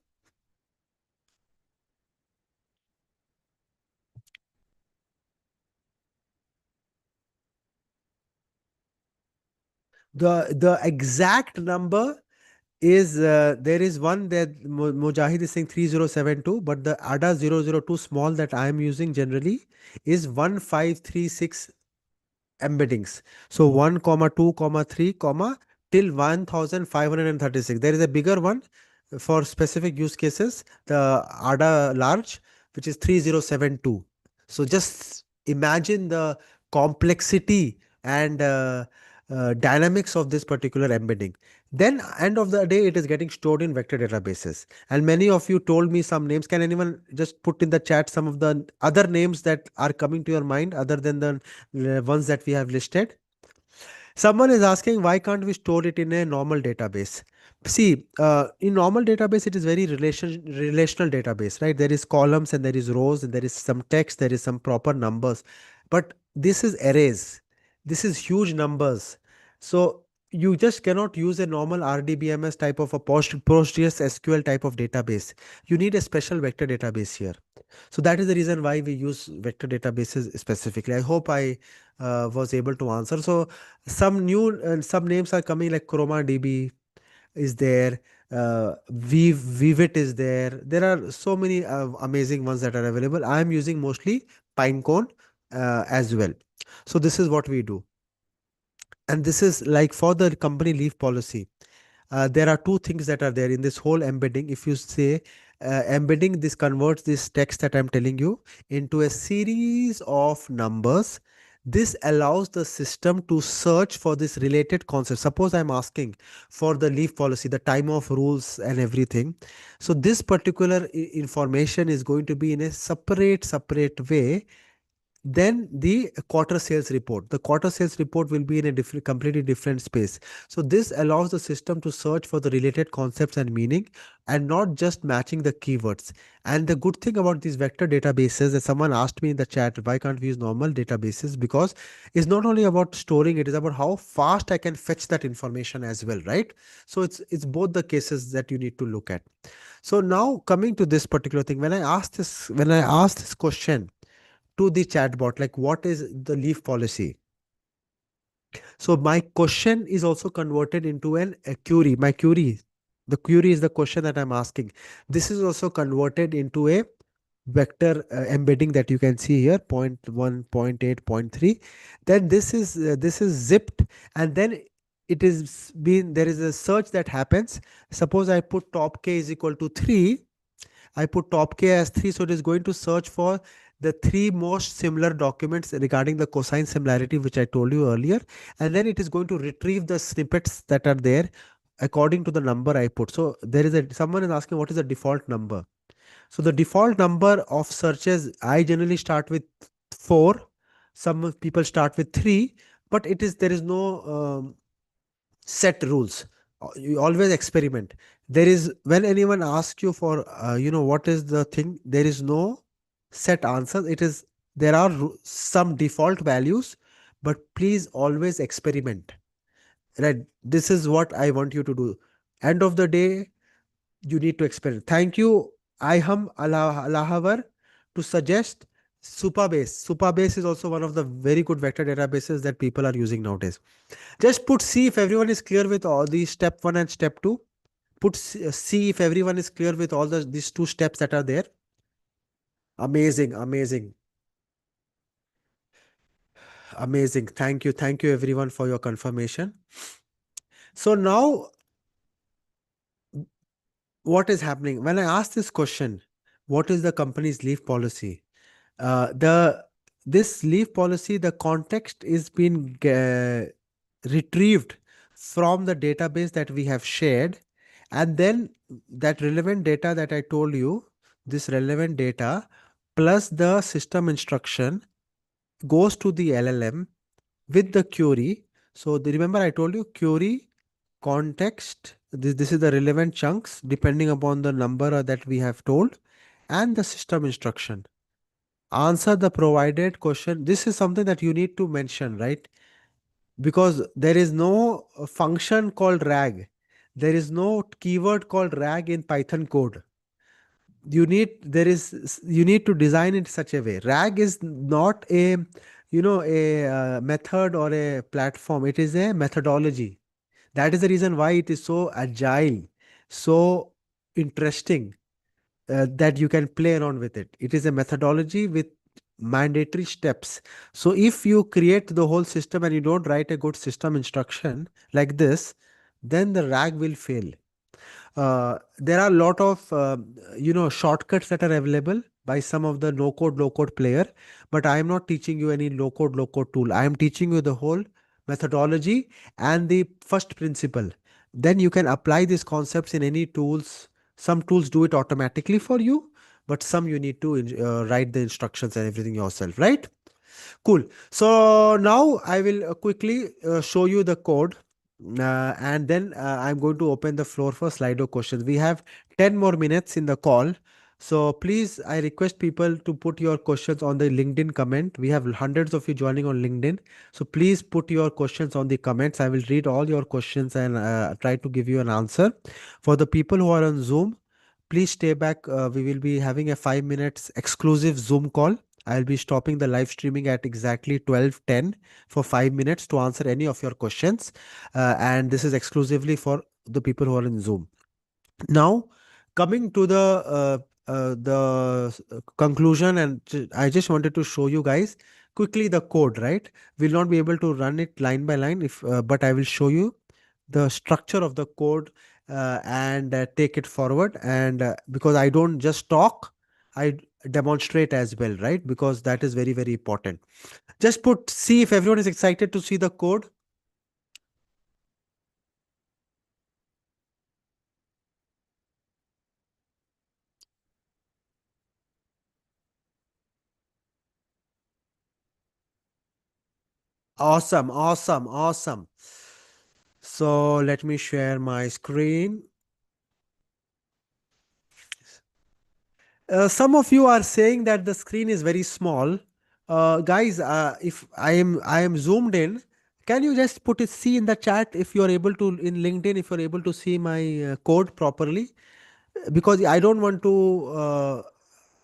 The exact number is, there is one that Mujahid is saying 3072, but the ADA 002 small that I am using generally is 1536 embeddings. So 1 comma 2 comma 3 comma till 1536. There is a bigger one for specific use cases, the ADA large, which is 3072. So just imagine the complexity and dynamics of this particular embedding. Then end of the day, it is getting stored in vector databases. And many of you told me some names. Can anyone just put in the chat some of the other names that are coming to your mind other than the ones that we have listed? Someone is asking, why can't we store it in a normal database? See, in normal database, it is very relational database, right? There is columns and there is rows and there is some text, there is some proper numbers. But this is arrays. This is huge numbers. So you just cannot use a normal RDBMS type of a PostgreSQL type of database. You need a special vector database here. So that is the reason why we use vector databases specifically. I hope I was able to answer. So some names are coming like ChromaDB is there, Vivid is there. There are so many amazing ones that are available. I am using mostly Pinecone as well. So this is what we do, and this is like for the company leave policy. There are two things that are there in this whole embedding. If you say embedding, this converts this text that I'm telling you into a series of numbers. This allows the system to search for this related concept. Suppose I'm asking for the leave policy, the time of rules and everything. So this particular information is going to be in a separate way then the quarter sales report. The quarter sales report will be in a different, completely different space. So this allows the system to search for the related concepts and meaning, and not just matching the keywords. And the good thing about these vector databases, that someone asked me in the chat, why can't we use normal databases? Because it's not only about storing, it is about how fast I can fetch that information as well, right? So it's both the cases that you need to look at. So now coming to this particular thing, when I asked this question to the chatbot, like what is the leave policy? So my question is also converted into a query. The query is the question that I'm asking. This is also converted into a vector embedding that you can see here, point 1, point 8, point 3. Then this is zipped, and then it is been there is a search that happens. Suppose I put top k is equal to 3. I put top k as 3, so it is going to search for the three most similar documents regarding the cosine similarity, which I told you earlier. And then it is going to retrieve the snippets that are there according to the number I put. So someone is asking what is the default number. So the default number of searches, I generally start with 4. Some people start with 3, but there is no set rules. You always experiment. There is, when anyone asks you for what is the thing, there is no set answer. It is, there are some default values, but please always experiment, right? This is what I want you to do. End of the day, you need to experiment. Thank you, iham alahavar, to suggest Supabase is also one of the very good vector databases that people are using nowadays. Just put C if everyone is clear with all these step 1 and step 2. Put C if everyone is clear with all these two steps that are there. Amazing, amazing, amazing. Thank you. Thank you everyone for your confirmation. So now what is happening? When I ask this question, what is the company's leave policy? The This leave policy, the context is being retrieved from the database that we have shared, and then that relevant data that I told you, this relevant data plus the system instruction goes to the LLM with the query. So remember I told you query, context, this is the relevant chunks depending upon the number that we have told, and the system instruction. Answer the provided question. This is something that you need to mention, right? Because there is no function called rag. There is no keyword called rag in Python code. You need to design it such a way. Rag is not a method or a platform. It is a methodology. That is the reason why it is so agile, so interesting, that you can play around with it. It is a methodology with mandatory steps. So if you create the whole system and you don't write a good system instruction like this, then the RAG will fail. There are a lot of shortcuts that are available by some of the no code low code player, but I am not teaching you any low code tool. I am teaching you the whole methodology and the first principle. Then you can apply these concepts in any tools. Some tools do it automatically for you, but some you need to write the instructions and everything yourself, right? Cool. So now I will quickly show you the code, and then I'm going to open the floor for Slido questions. We have 10 more minutes in the call. So please, I request people to put your questions on the LinkedIn comment. We have hundreds of you joining on LinkedIn. So please put your questions on the comments. I will read all your questions and try to give you an answer. For the people who are on Zoom, please stay back. We will be having a 5 minutes exclusive Zoom call. I'll be stopping the live streaming at exactly 12:10 for 5 minutes to answer any of your questions. And this is exclusively for the people who are in Zoom. Now, coming to the conclusion, and I just wanted to show you guys quickly the code, right? We'll not be able to run it line by line, but I will show you the structure of the code, and take it forward. And because I don't just talk, I demonstrate as well, right? Because that is very, very important. Just see if everyone is excited to see the code. Awesome, awesome, awesome. So let me share my screen. Some of you are saying that the screen is very small. Guys, if I am zoomed in, can you just put it see in the chat if you are able to in LinkedIn if you're able to see my code properly? Because I don't want to.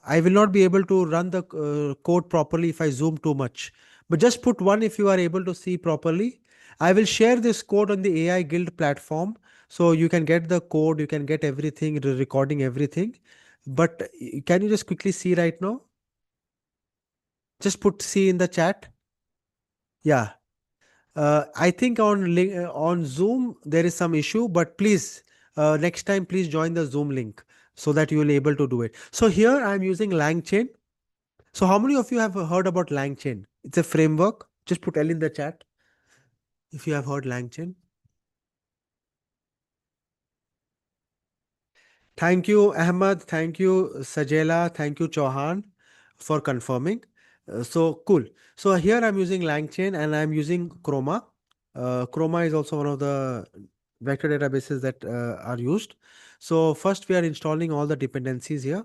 I will not be able to run the code properly if I zoom too much. But just put one if you are able to see properly. I will share this code on the AI Guild platform, so you can get the code, you can get everything, the recording everything. But can you just quickly see right now? Just put see in the chat. Yeah. I think on Zoom there is some issue, but please next time please join the Zoom link so that you will able to do it. So here I am using LangChain. So how many of you have heard about LangChain? It's a framework. Just put L in the chat if you have heard LangChain. Thank you, Ahmad. Thank you, Sajela. Thank you, Chauhan, for confirming. So cool. So here I'm using LangChain and I'm using Chroma. Chroma is also one of the vector databases that are used. So first we are installing all the dependencies here.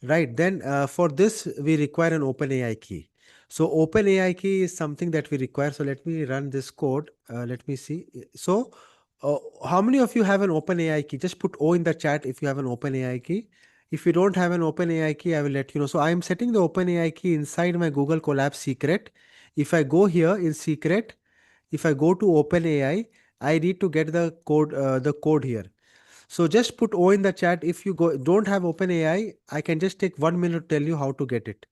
Right. Then for this, we require an OpenAI key. So OpenAI key is something that we require. So let me run this code. Let me see. So how many of you have an OpenAI key? Just put O in the chat if you have an OpenAI key. If you don't have an OpenAI key, I will let you know. So I am setting the OpenAI key inside my Google Colab secret. If I go here in secret, if I go to OpenAI, I need to get the code here. So just put O in the chat. If you don't have OpenAI, I can just take 1 minute to tell you how to get it.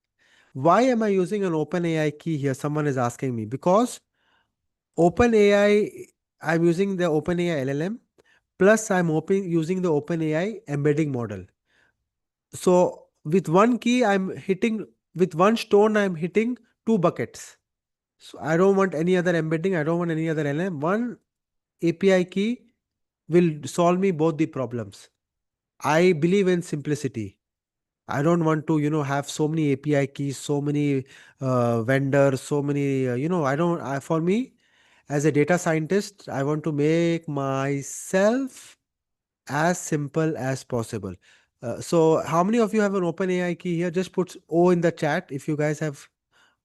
Why am I using an OpenAI key here? Someone is asking me. Because OpenAI, I'm using the OpenAI LLM, plus using the OpenAI embedding model. So with one key, with one stone, I'm hitting two buckets. So I don't want any other embedding. I don't want any other LLM. One API key will solve me both the problems. I believe in simplicity. I don't want to, have so many API keys, so many vendors, so many, for me, as a data scientist, I want to make myself as simple as possible. So how many of you have an OpenAI key here? Just put O in the chat if you guys have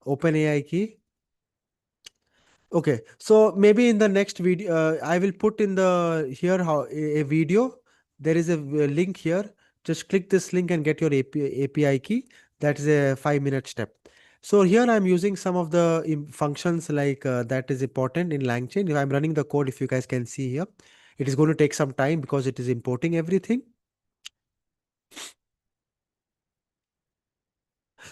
OpenAI key. Okay, so maybe in the next video, I will put in the here how a video. There is a link here. Just click this link and get your API key. That is a 5 minute step. So here I'm using some of the functions like that is important in LangChain. If I'm running the code, if you guys can see here, it is going to take some time because it is importing everything.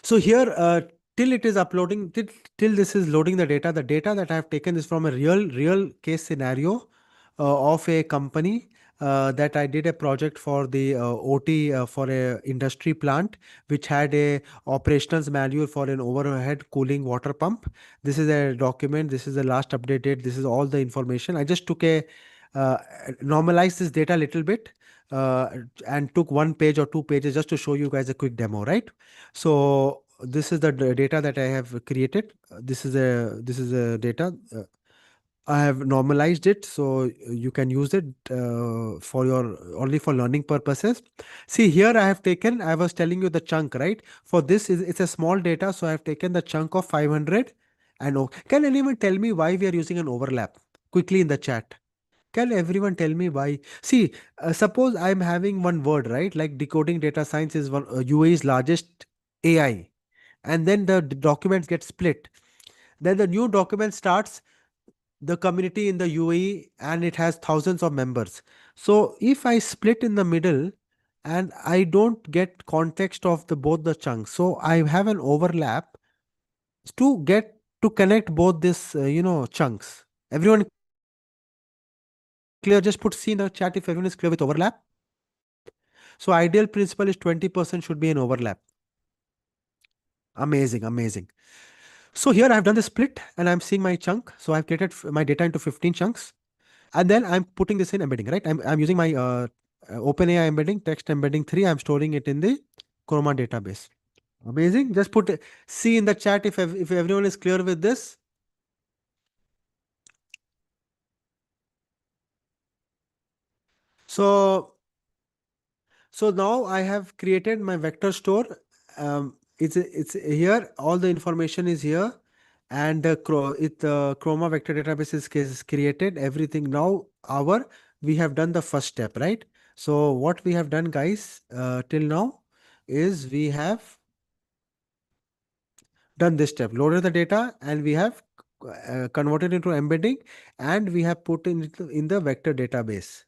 So here, till it is uploading, till this is loading the data that I have taken is from a real case scenario of a company that I did a project for the OT for a industry plant, which had a operations manual for an overhead cooling water pump. This is a document. This is the last updated. This is all the information. I just took uh, normalized this data a little bit uh, and took 1 page or 2 pages just to show you guys a quick demo, right? So this is the data that I have created. This is a data. I have normalized it so you can use it for your only for learning purposes. See here I have taken. I was telling you the chunk, right? For this is it's a small data, so I have taken the chunk of 500. And can anyone tell me why we are using an overlap? Quickly in the chat. Can everyone tell me why? See, suppose I'm having one word, right? Like decoding data science is one UAE's largest AI, and then the documents get split. Then the new document starts the community in the UAE, and it has thousands of members. So if I split in the middle, and I don't get context of the both the chunks, so I have an overlap to connect both this chunks. Everyone clear? Just put C in the chat if everyone is clear with overlap. So ideal principle is 20% should be an overlap. Amazing, amazing. So here I've done the split and I'm seeing my chunk. So I've created my data into 15 chunks. And then I'm putting this in embedding, right? I'm using my OpenAI embedding, text embedding 3. I'm storing it in the Chroma database. Amazing. Just put C in the chat if everyone is clear with this. So so now I have created my vector store. It's here. All the information is here, and the Chroma vector database is created. Everything now we have done the first step, right? So what we have done, guys, till now is we have done this step, loaded the data, and we have converted into embedding, and we have put in the vector database.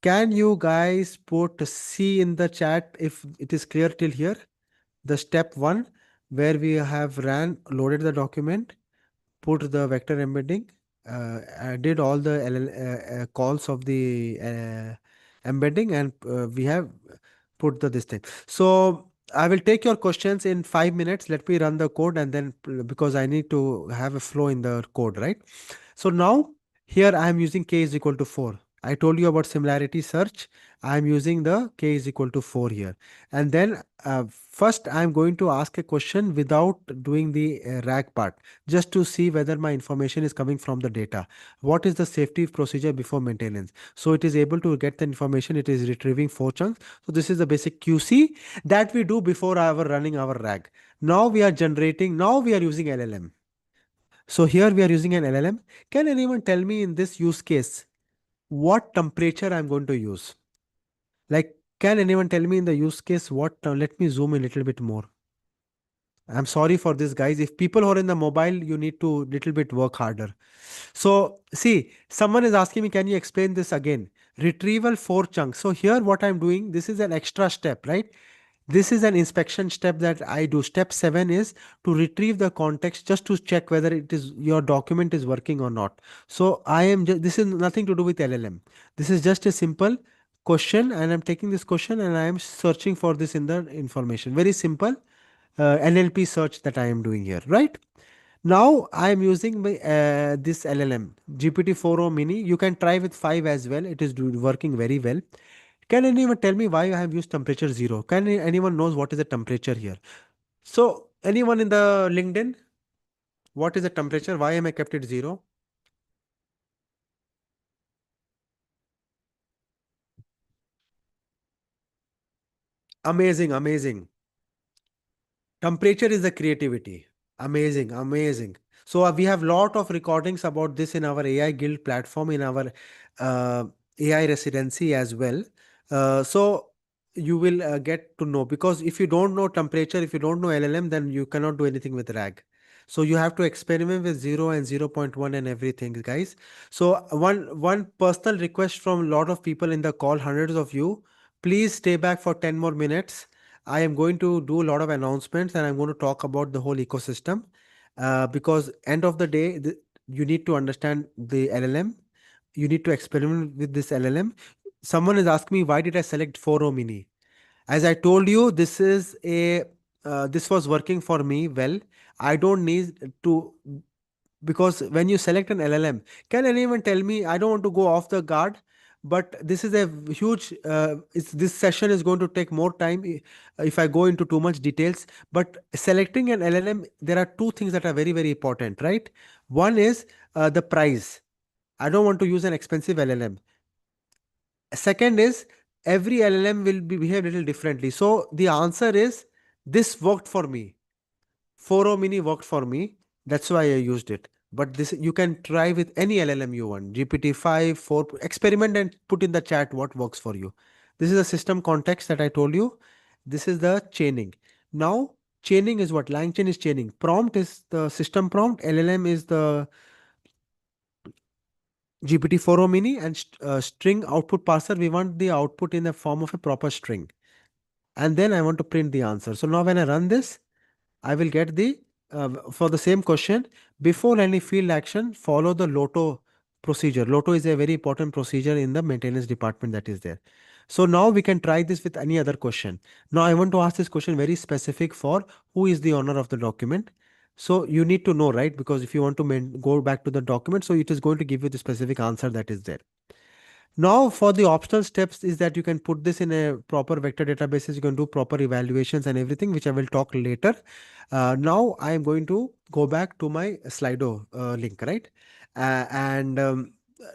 Can you guys put C in the chat if it is clear till here? The step one, where we have loaded the document, put the vector embedding, did all the calls of the embedding, and we have put this thing. So I will take your questions in 5 minutes. Let me run the code, and then because I need to have a flow in the code, right? So now here I am using k is equal to 4. I told you about similarity search. I am using the k is equal to 4 here. And then first I am going to ask a question without doing the RAG part, just to see whether my information is coming from the data. What is the safety procedure before maintenance? So it is able to get the information. It is retrieving 4 chunks. So this is the basic QC that we do before our running our RAG. Now we are generating, now we are using LLM. So here we are using an LLM. Can anyone tell me in this use case what temperature I'm going to use? Like, can anyone tell me in the use case what? Let me zoom in a little bit more. I'm sorry for this, guys. If people who are in the mobile, you need to little bit work harder. So see, someone is asking me, can you explain this again? Retrieval 4 chunks. So here what I'm doing, this is an extra step, right? This is an inspection step that I do. Step 7 is to retrieve the context just to check whether it is your document is working or not. So this is nothing to do with LLM. This is just a simple question, and I'm taking this question and I am searching for this in the information. Very simple NLP search that I am doing here, right? Now I am using this LLM GPT-4o mini. You can try with 5 as well. It is working very well. Can anyone tell me why I have used temperature 0? Can anyone knows what is the temperature here? So anyone in the LinkedIn, what is the temperature? Why am I kept it 0? Amazing, amazing. Temperature is the creativity. Amazing, amazing. So we have lot of recordings about this in our AI Guild platform, in our uh, AI residency as well. So you will get to know, because if you don't know temperature, if you don't know LLM, then you cannot do anything with RAG. So you have to experiment with 0 and 0.1 and everything, guys. So one personal request from a lot of people in the call, hundreds of you, please stay back for 10 more minutes. I am going to do a lot of announcements, and I'm going to talk about the whole ecosystem, because end of the day, you need to understand the LLM. You need to experiment with this LLM. Someone is asking me, why did I select 4O Mini? As I told you, this was working for me well. I don't need to, because when you select an LLM, can anyone tell me? I don't want to go off the guard, but this is a huge. This session is going to take more time if I go into too much details. But selecting an LLM, there are two things that are very very important, right? One is the price. I don't want to use an expensive LLM. Second is, every LLM will behave a little differently. So the answer is, this worked for me. 4O Mini worked for me. That's why I used it. But this you can try with any LLM you want. GPT-5, 4, experiment and put in the chat what works for you. This is the system context that I told you. This is the chaining. Now, chaining is what? LangChain is chaining. Prompt is the system prompt. LLM is the GPT-4o Mini, and string output parser. We want the output in the form of a proper string. And then I want to print the answer. So now when I run this, I will get for the same question, before any field action, follow the LOTO procedure. LOTO is a very important procedure in the maintenance department that is there. So now we can try this with any other question. Now I want to ask this question very specific for who is the owner of the document. So you need to know, right? Because if you want to go back to the document, so it is going to give you the specific answer that is there. Now for the optional steps is that you can put this in a proper vector databases, you can do proper evaluations and everything, which I will talk later. Now I am going to go back to my Slido link, right? And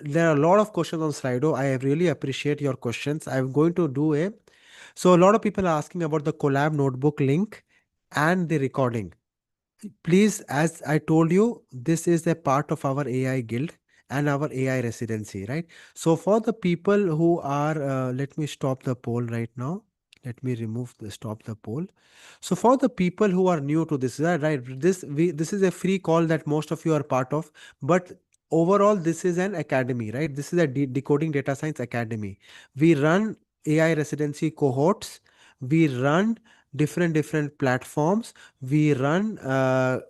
There are a lot of questions on Slido. I really appreciate your questions. I'm going to do a so a lot of people are asking about the collab notebook link and the recording. Please, as I told you, this is a part of our AI guild and our AI residency, right? So for the people who are, let me stop the poll right now. Let me remove the stop the poll. So for the people who are new to this, right? This is a free call that most of you are part of, but overall this is an academy, right? This is a decoding data science academy. We run AI residency cohorts. We run different platforms. We run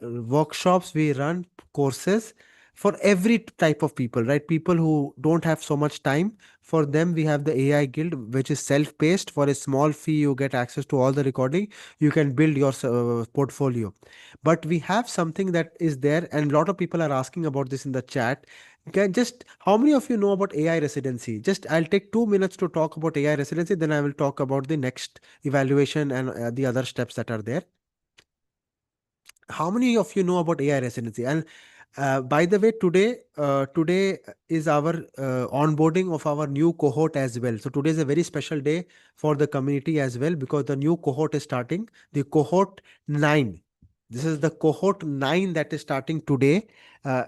workshops. We run courses for every type of people, right? People who don't have so much time, for them we have the AI guild, which is self-paced. For a small fee you get access to all the recording. You can build your portfolio. But we have something that is there, and a lot of people are asking about this in the chat. Can just how many of you know about AI residency? Just I'll take 2 minutes to talk about AI residency, then I will talk about the next evaluation and the other steps that are there. How many of you know about AI residency? And by the way, today is our onboarding of our new cohort as well. So today is a very special day for the community as well, because the new cohort is starting. The cohort 9. This is the cohort 9 that is starting today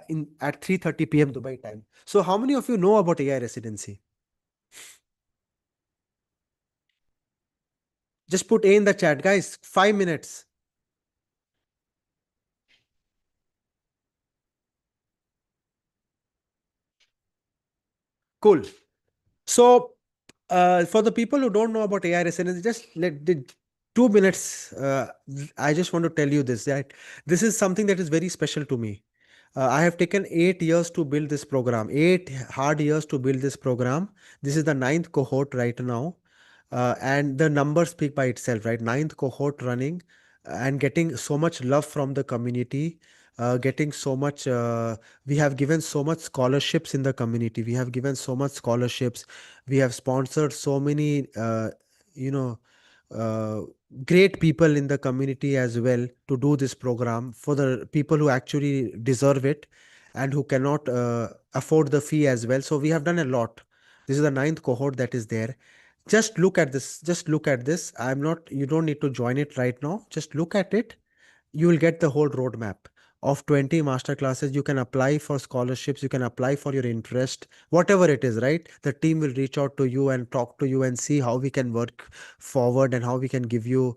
in at 3:30 p.m. Dubai time. So how many of you know about AI residency? Just put A in the chat, guys. 5 minutes. Cool. So, for the people who don't know about AI residency, just let the 2 minutes. I just want to tell you this, that this is something that is very special to me. I have taken 8 years to build this program, 8 hard years to build this program. This is the ninth cohort right now. And the numbers speak by itself, right? Ninth cohort running and getting so much love from the community, getting so much. We have given so much scholarships in the community. We have given so much scholarships. We have sponsored so many, you know, uh, great people in the community as well to do this program for the people who actually deserve it and who cannot afford the fee as well. So we have done a lot. This is the ninth cohort that is there. Just look at this. Just look at this. I'm not, you don't need to join it right now. Just look at it. You will get the whole roadmap of 20 master classes. You can apply for scholarships. You can apply for your interest, whatever it is, right? The team will reach out to you and talk to you and see how we can work forward and how we can give you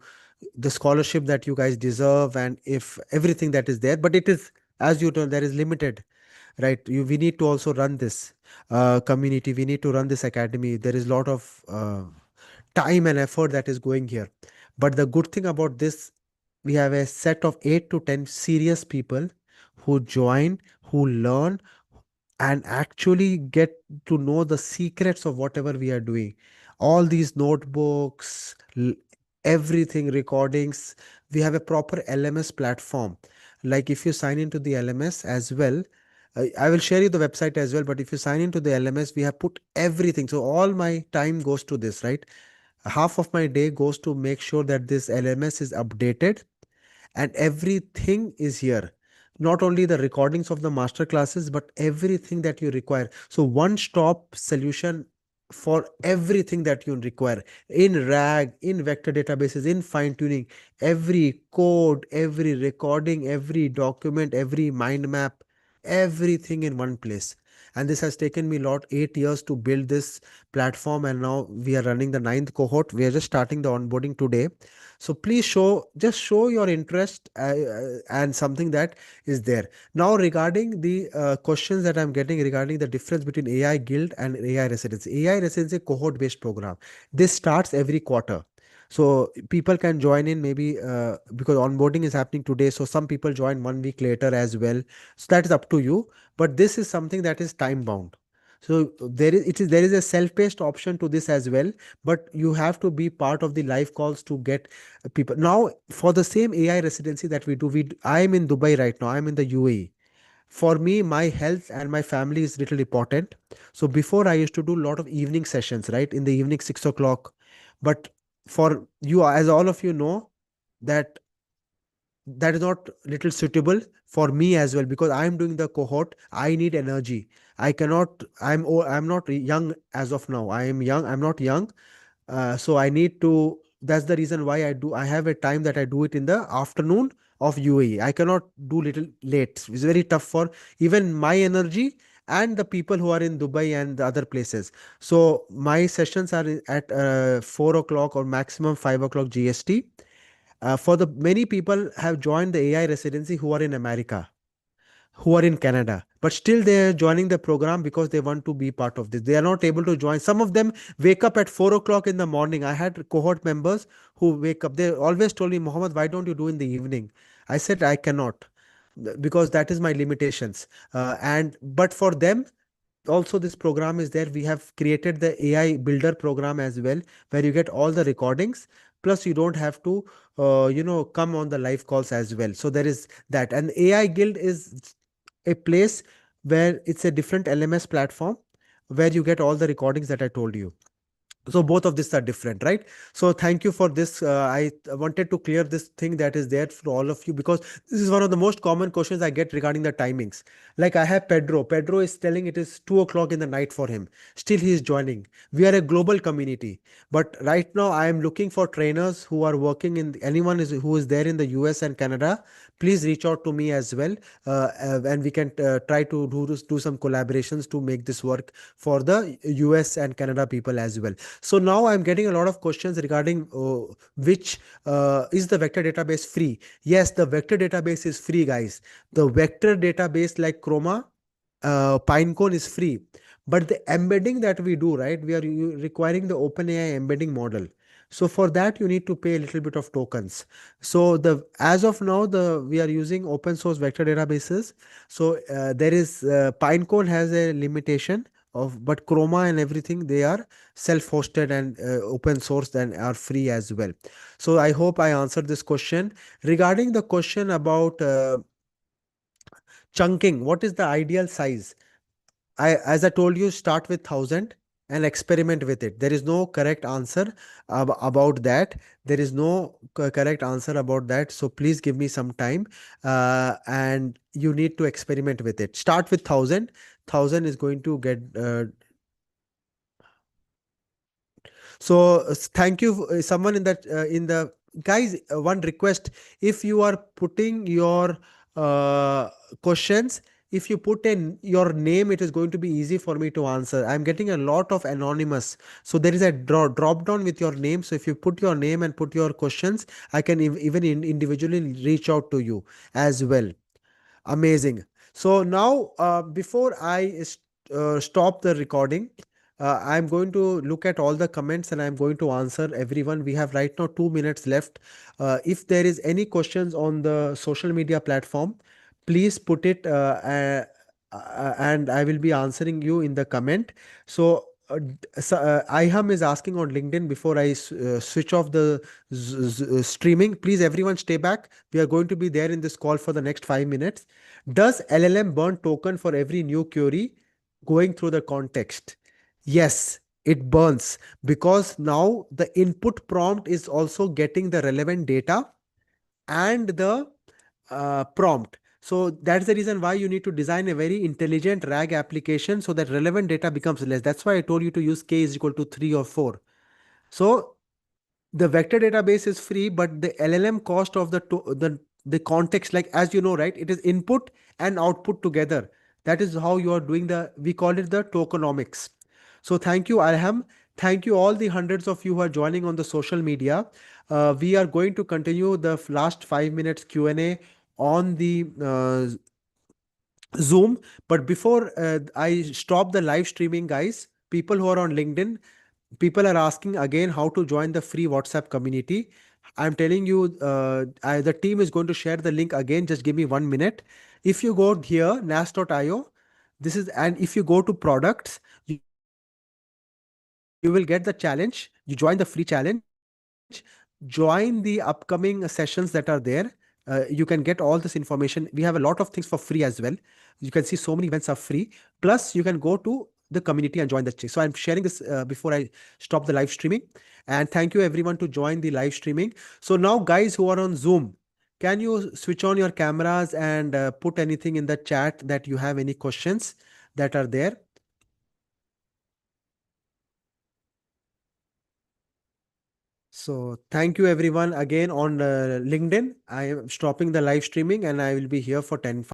the scholarship that you guys deserve, and if everything that is there. But it is, as you know, there is limited, right? We need to also run this community. We need to run this academy. There is a lot of time and effort that is going here. But the good thing about this, we have a set of 8 to 10 serious people who join, who learn, and actually get to know the secrets of whatever we are doing. All these notebooks, everything, recordings. We have a proper LMS platform. Like if you sign into the LMS as well, I will share you the website as well. But if you sign into the LMS, we have put everything. So all my time goes to this, right? Half of my day goes to make sure that this LMS is updated and everything is here. Not only the recordings of the master classes, but everything that you require. So one stop solution for everything that you require in RAG, in vector databases, in fine tuning, every code, every recording, every document, every mind map, everything in one place. And this has taken me 8 years to build this platform, and now we are running the ninth cohort. We are just starting the onboarding today. So please just show your interest and something that is there. Now, regarding the questions that I'm getting regarding the difference between AI Guild and AI Residency. AI Residency cohort-based program. This starts every quarter. So people can join in maybe because onboarding is happening today. So some people join 1 week later as well. So that is up to you. But this is something that is time bound. So there is a self-paced option to this as well, but you have to be part of the live calls to get people. Now, for the same AI residency that we do, I am in Dubai right now. I am in the UAE. For me, my health and my family is little important. So before I used to do a lot of evening sessions, right? In the evening, 6 o'clock. But for you, as all of you know, that that is not little suitable for me as well, because I am doing the cohort. I need energy. I cannot. I'm not young as of now. I am young. I'm not young. So I need to. That's the reason why I do. I have a time that I do it in the afternoon of UAE. I cannot do little late. It's very tough for even my energy and the people who are in Dubai and the other places. So my sessions are at 4 o'clock or maximum 5 o'clock GST. For the many people have joined the AI residency who are in America, who are in Canada, but still they are joining the program because they want to be part of this. They are not able to join. Some of them wake up at 4 o'clock in the morning. I had cohort members who wake up. They always told me, Mohammed, why don't you do in the evening? I said, I cannot, because that is my limitations. And but for them, also this program is there. We have created the AI builder program as well, where you get all the recordings, plus you don't have to come on the live calls as well. So there is that. And AI guild is a place where it's a different LMS platform, where you get all the recordings that I told you. So both of these are different, right? So thank you for this. I wanted to clear this thing that is there for all of you, because this is one of the most common questions I get regarding the timings. Like I have Pedro is telling it is 2 o'clock in the night for him, still he is joining. We are a global community, but right now I am looking for trainers who are working in, anyone is who is there in the US and Canada. Please reach out to me as well, and we can try to do some collaborations to make this work for the US and Canada people as well. So now I'm getting a lot of questions regarding which is the vector database free? Yes, the vector database is free, guys. The vector database like Chroma, Pinecone is free. But the embedding that we do, right? We are requiring the OpenAI embedding model. So for that, you need to pay a little bit of tokens. So the as of now, the we are using open source vector databases. So there is Pinecone has a limitation of, but Chroma and everything, they are self-hosted and open source and are free as well. So I hope I answered this question. Regarding the question about chunking, what is the ideal size? As I told you, start with 1,000 and experiment with it. There is no correct answer about that. There is no correct answer about that. So please give me some time, and you need to experiment with it. Start with 1,000. 1,000 is going to get so thank you, someone in that in the guys. One request: if you are putting your uh, questions, if you put in your name, it is going to be easy for me to answer. I'm getting a lot of anonymous, so there is a drop down with your name. So if you put your name and put your questions, I can even individually reach out to you as well. Amazing. So now, before I stop the recording, I'm going to look at all the comments and I'm going to answer everyone. We have right now 2 minutes left. If there is any questions on the social media platform, please put it, and I will be answering you in the comment. So, Iham is asking on LinkedIn before I switch off the streaming. Please, everyone, stay back. We are going to be there in this call for the next 5 minutes. Does LLM burn token for every new query going through the context? Yes, it burns, because now the input prompt is also getting the relevant data and the prompt. So that's the reason why you need to design a very intelligent RAG application so that relevant data becomes less. That's why I told you to use k is equal to 3 or 4. So the vector database is free, but the LLM cost of the context, like as you know, right, it is input and output together. That is how you are doing the, we call it the tokenomics. So thank you, Arham. Thank you all the hundreds of you who are joining on the social media. We are going to continue the last 5 minutes Q&A on the Zoom. But before I stop the live streaming, guys, people who are on LinkedIn, people are asking again how to join the free WhatsApp community. I'm telling you, the team is going to share the link again. Just give me 1 minute. If you go here, nas.io, this is, and if you go to products, you will get the challenge. You join the free challenge, join the upcoming sessions that are there. You can get all this information. We have a lot of things for free as well. You can see so many events are free. Plus, you can go to the community and join the check. So I'm sharing this before I stop the live streaming. And thank you everyone to join the live streaming. So now, guys who are on Zoom, Can you switch on your cameras and put anything in the chat that you have any questions that are there? So thank you everyone again on LinkedIn. I am stopping the live streaming and I will be here for 10.